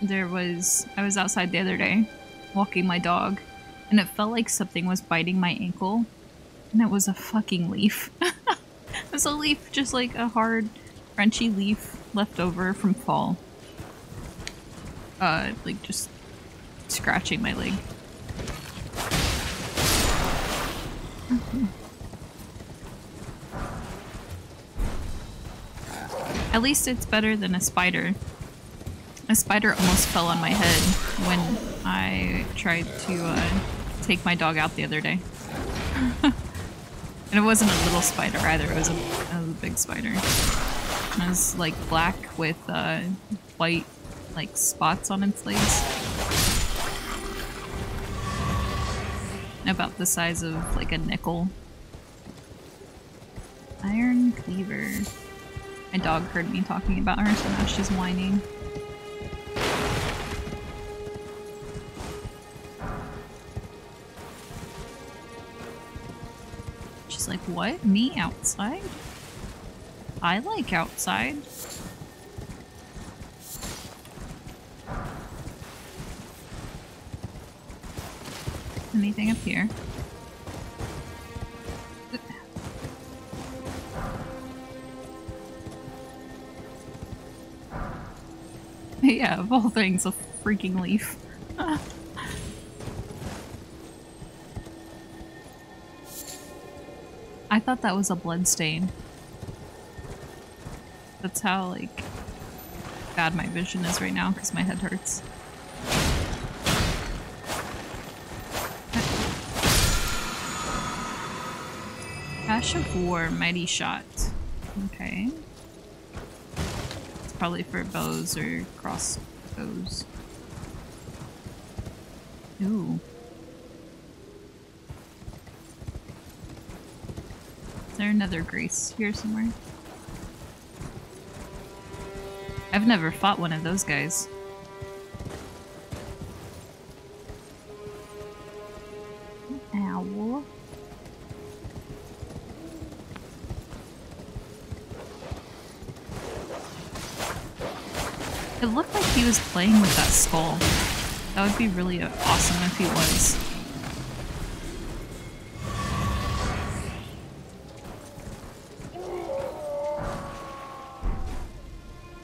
I was outside the other day walking my dog and it felt like something was biting my ankle and it was a fucking leaf. It was a leaf, just like a hard crunchy leaf left over from fall. Like just scratching my leg. At least it's better than a spider. A spider almost fell on my head when I tried to take my dog out the other day. And it wasn't a little spider either, it was a big spider. And it was like black with white like spots on its legs. About the size of like a nickel. Iron cleaver. My dog heard me talking about her, so now she's whining. She's like, what? Me outside? I like outside. Anything up here? Yeah, of all things, a freaking leaf. I thought that was a blood stain. That's how, like, bad my vision is right now because my head hurts. Ash of War, Mighty Shot. Okay. It's probably for bows or crossbows. Ooh. Is there another grace here somewhere? I've never fought one of those guys. Ow. It looked like he was playing with that skull. That would be really awesome if he was.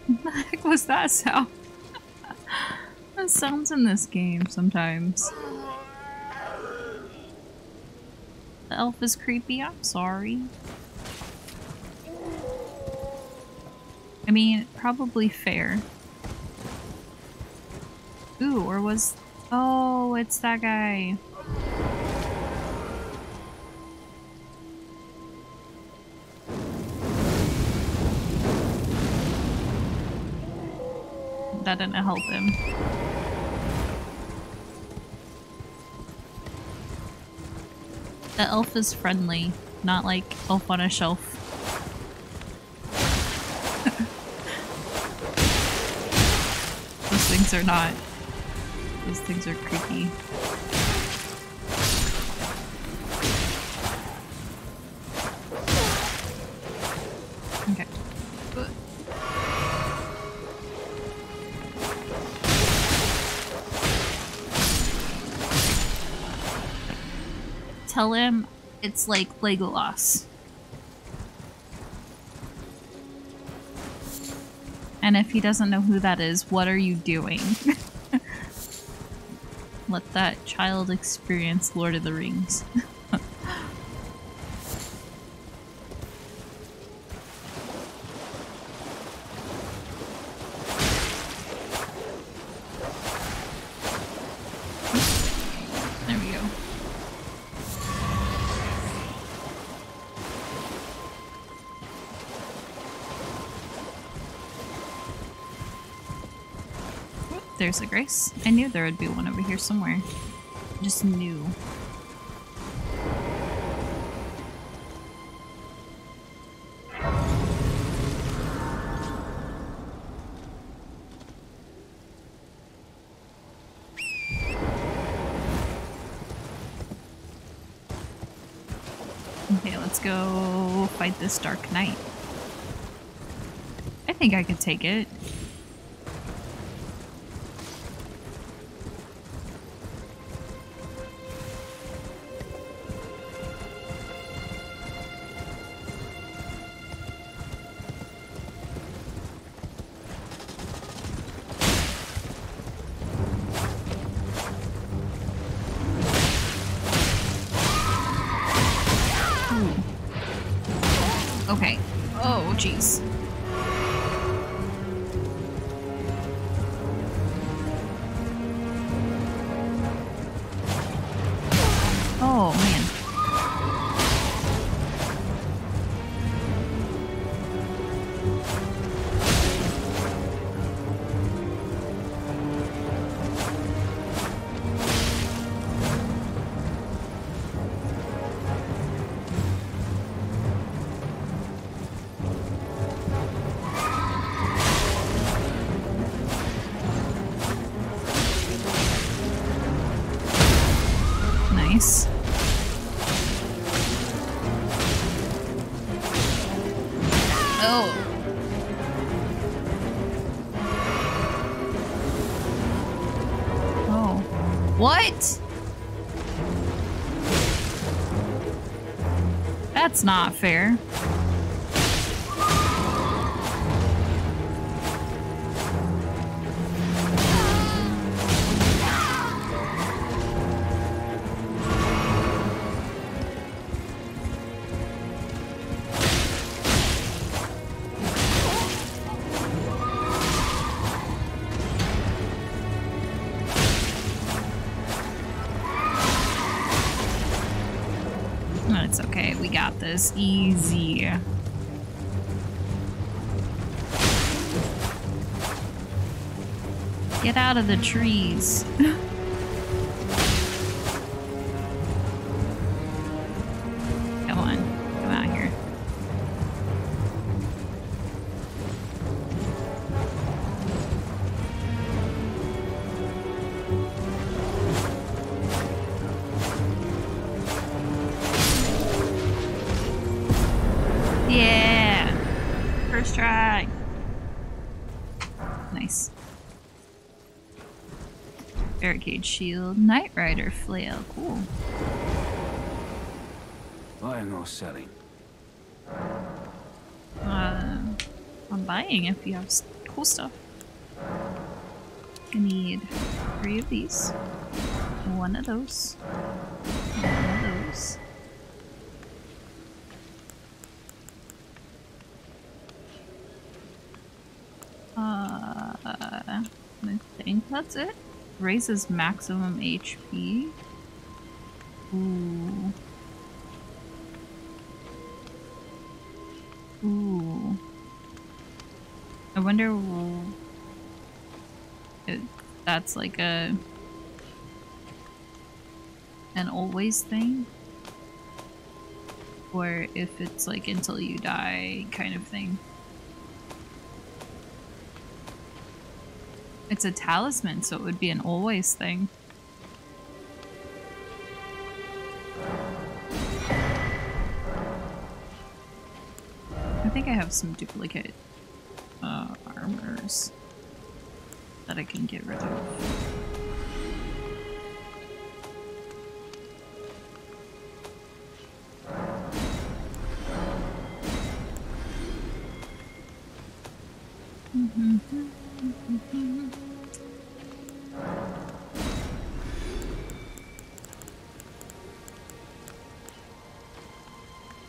What the heck was that sound? That sounds in this game sometimes. The elf is creepy, I'm sorry. I mean, probably fair. Ooh, or was... Oh, it's that guy. That didn't help him. The elf is friendly, not like Elf on a Shelf. Those things are not. Those things are creepy. Okay. tell him it's like Legolas. And if he doesn't know who that is, what are you doing? Let that child experience Lord of the Rings. There we go. There's a Grace. I knew there would be one over here somewhere. Just knew. Okay, let's go fight this Dark Knight. I think I could take it. Okay. Oh, jeez. Oh, man. Nice. Oh. Oh. What? That's not fair. No, it's okay. We got this. Easy. Get out of the trees. Come on. Come out here. Yeah! First try. Nice. Barricade shield, Knight Rider flail. Cool. Buying or selling? I'm buying if you have cool stuff. I need 3 of these. 1 of those. 1 of those. I think that's it. Raises maximum HP. Ooh. Ooh. I wonder if that's like an always thing, or if it's like until you die kind of thing. It's a talisman, so it would be an always thing. I think I have some duplicate armors that I can get rid of.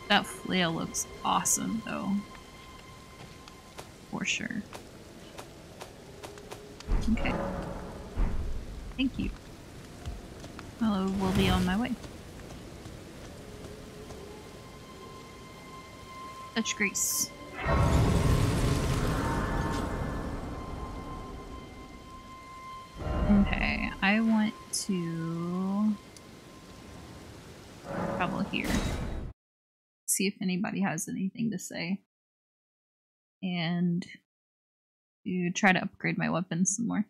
That flail looks awesome, though. For sure. Okay. Thank you. I will be on my way. Touch grease. Okay, I want to travel here. See if anybody has anything to say. And to try to upgrade my weapons some more.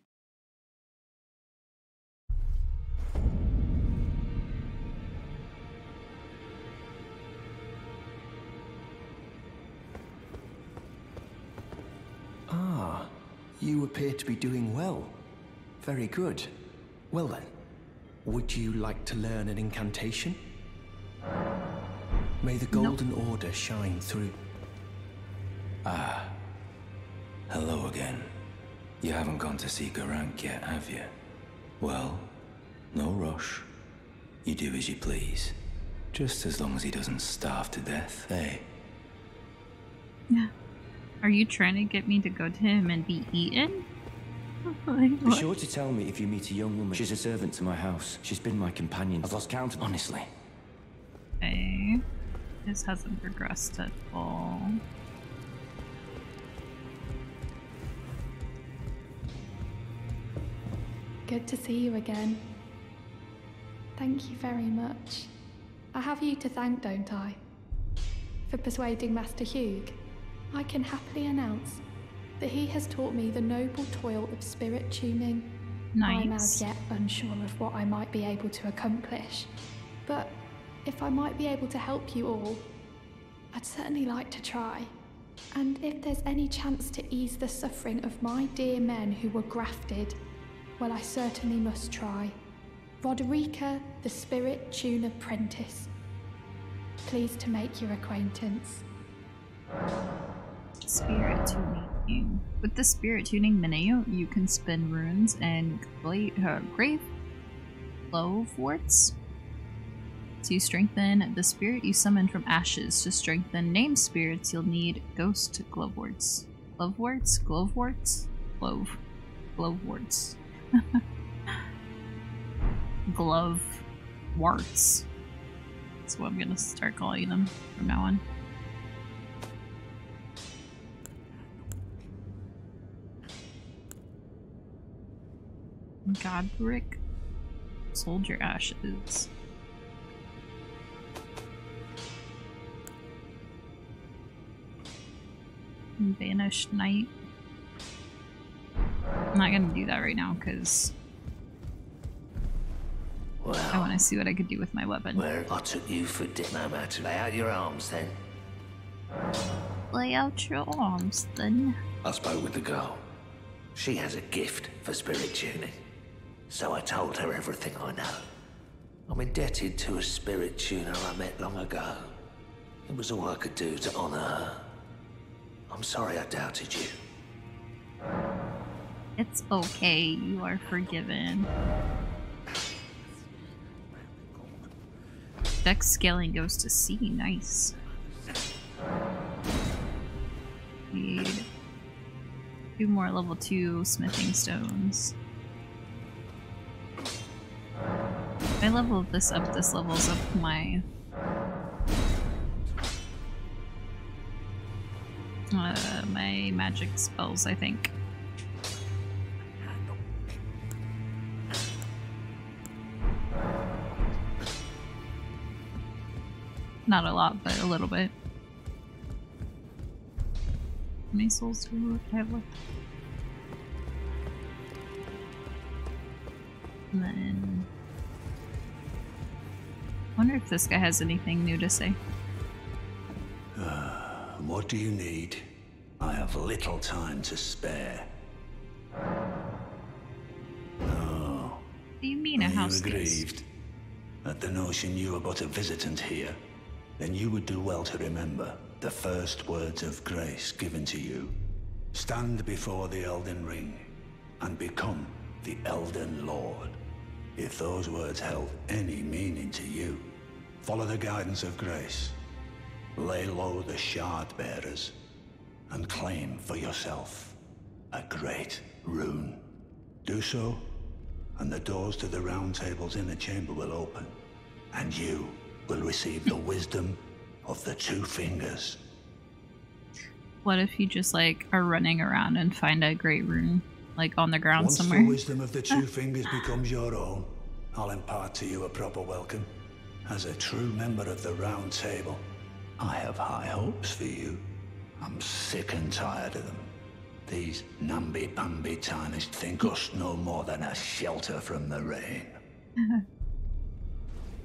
Ah, you appear to be doing well. Very good. Well then, would you like to learn an incantation? May the Golden Order shine through. Ah. Hello again. You haven't gone to see Garank yet, have you? Well, no rush. You do as you please. Just as long as he doesn't starve to death, eh? Yeah. Are you trying to get me to go to him and be eaten? Be sure to tell me if you meet a young woman. She's a servant to my house. She's been my companion. I've lost count, honestly. Okay. This hasn't progressed at all. Good to see you again. Thank you very much. I have you to thank, don't I? For persuading Master Hugh. I can happily announce that he has taught me the noble toil of spirit tuning. Nice. I'm as yet unsure of what I might be able to accomplish, but if I might be able to help you all, I'd certainly like to try. And if there's any chance to ease the suffering of my dear men who were grafted, well, I certainly must try. Roderica, the Spirit Tune Apprentice. Pleased to make your acquaintance. Spirit tuning. With the spirit tuning menu, you can spin runes and grave gloveworts to strengthen the spirit you summon from ashes. To strengthen named spirits, you'll need ghost gloveworts. Gloveworts? Gloveworts? Gloveworts. Glove warts. That's what I'm gonna start calling them from now on. Godric Soldier Ashes. Vanished Knight. I'm not gonna do that right now because I want to see what I could do with my weapon. Well, I took you for dinner, matter. Lay out your arms then. Lay out your arms then. I spoke with the girl. She has a gift for spirit tuning. So I told her everything I know. I'm indebted to a spirit tuner I met long ago. It was all I could do to honor her. I'm sorry I doubted you. It's okay, you are forgiven. Dex scaling goes to C, nice. Need 2 more level 2 smithing stones. If I level this up, this levels up my my magic spells, I think. Not a lot, but a little bit. How many souls do I have left? And then I wonder if this guy has anything new to say. What do you need? I have little time to spare. Oh. What do you mean a house Are you guest? aggrieved at the notion you are but a visitant here? Then you would do well to remember the first words of grace given to you. Stand before the Elden Ring and become the Elden Lord. If those words held any meaning to you, follow the guidance of grace. Lay low the shard bearers and claim for yourself a great rune. Do so, and the doors to the Round Table's inner chamber will open, and you will receive the wisdom of the Two Fingers. What if you just like are running around and find a great rune, like on the ground Once somewhere? the wisdom of the Two Fingers becomes your own, I'll impart to you a proper welcome. As a true member of the Round Table, I have high hopes for you. I'm sick and tired of them. These namby-pamby tarnished think us no more than a shelter from the rain.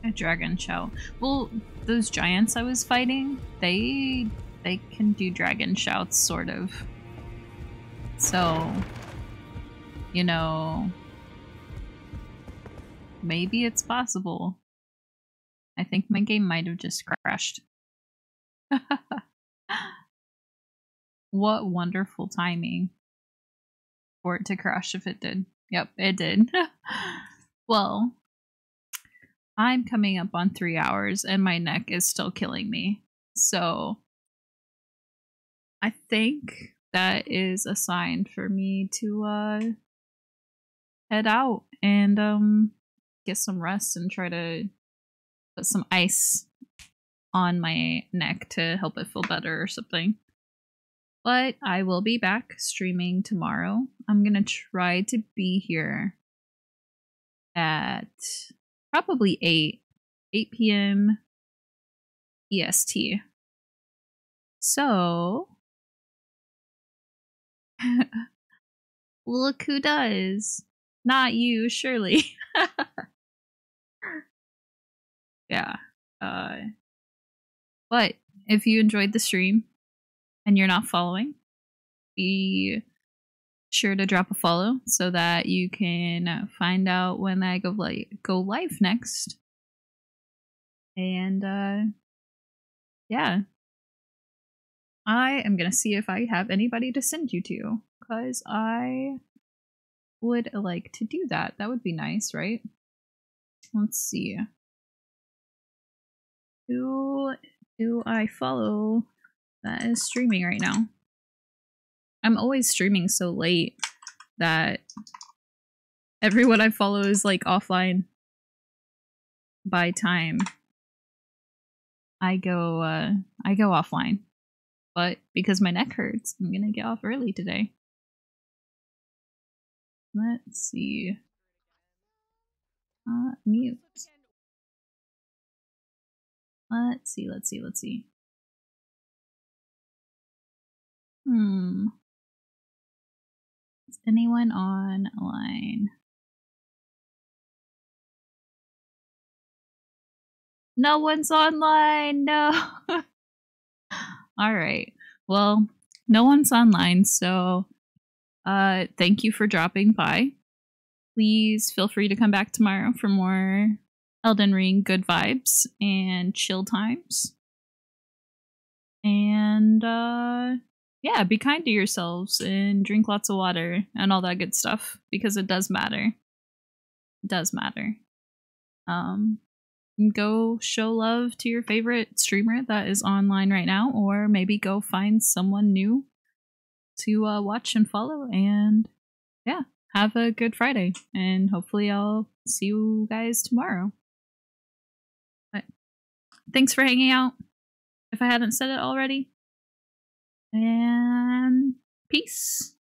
A dragon shout. Well, those giants I was fighting, they can do dragon shouts, sort of. So, you know, maybe it's possible. I think my game might have just crashed. What wonderful timing for it to crash if it did. Yep, it did. Well, I'm coming up on 3 hours and my neck is still killing me. So I think that is a sign for me to head out and get some rest and try to put some ice on my neck to help it feel better or something. But I will be back streaming tomorrow. I'm gonna try to be here at probably 8 p.m. EST. So, look who does. Not you, surely. Yeah. But if you enjoyed the stream and you're not following, be sure to drop a follow so that you can find out when I go live next. And yeah, I am gonna see if I have anybody to send you to, because I would like to do that. That would be nice, right? Let's see. Who do I follow that is streaming right now? I'm always streaming so late that everyone I follow is like offline by time I go offline. But because my neck hurts, I'm gonna get off early today. Let's see. Mute. Let's see. Is anyone online? No one's online, no! Alright, well, no one's online, so thank you for dropping by. Please feel free to come back tomorrow for more Elden Ring good vibes and chill times. And yeah, be kind to yourselves and drink lots of water and all that good stuff, because it does matter. It does matter. Go show love to your favorite streamer that is online right now, or maybe go find someone new to watch and follow, and yeah, have a good Friday, and hopefully I'll see you guys tomorrow. But thanks for hanging out, if I hadn't said it already, and peace.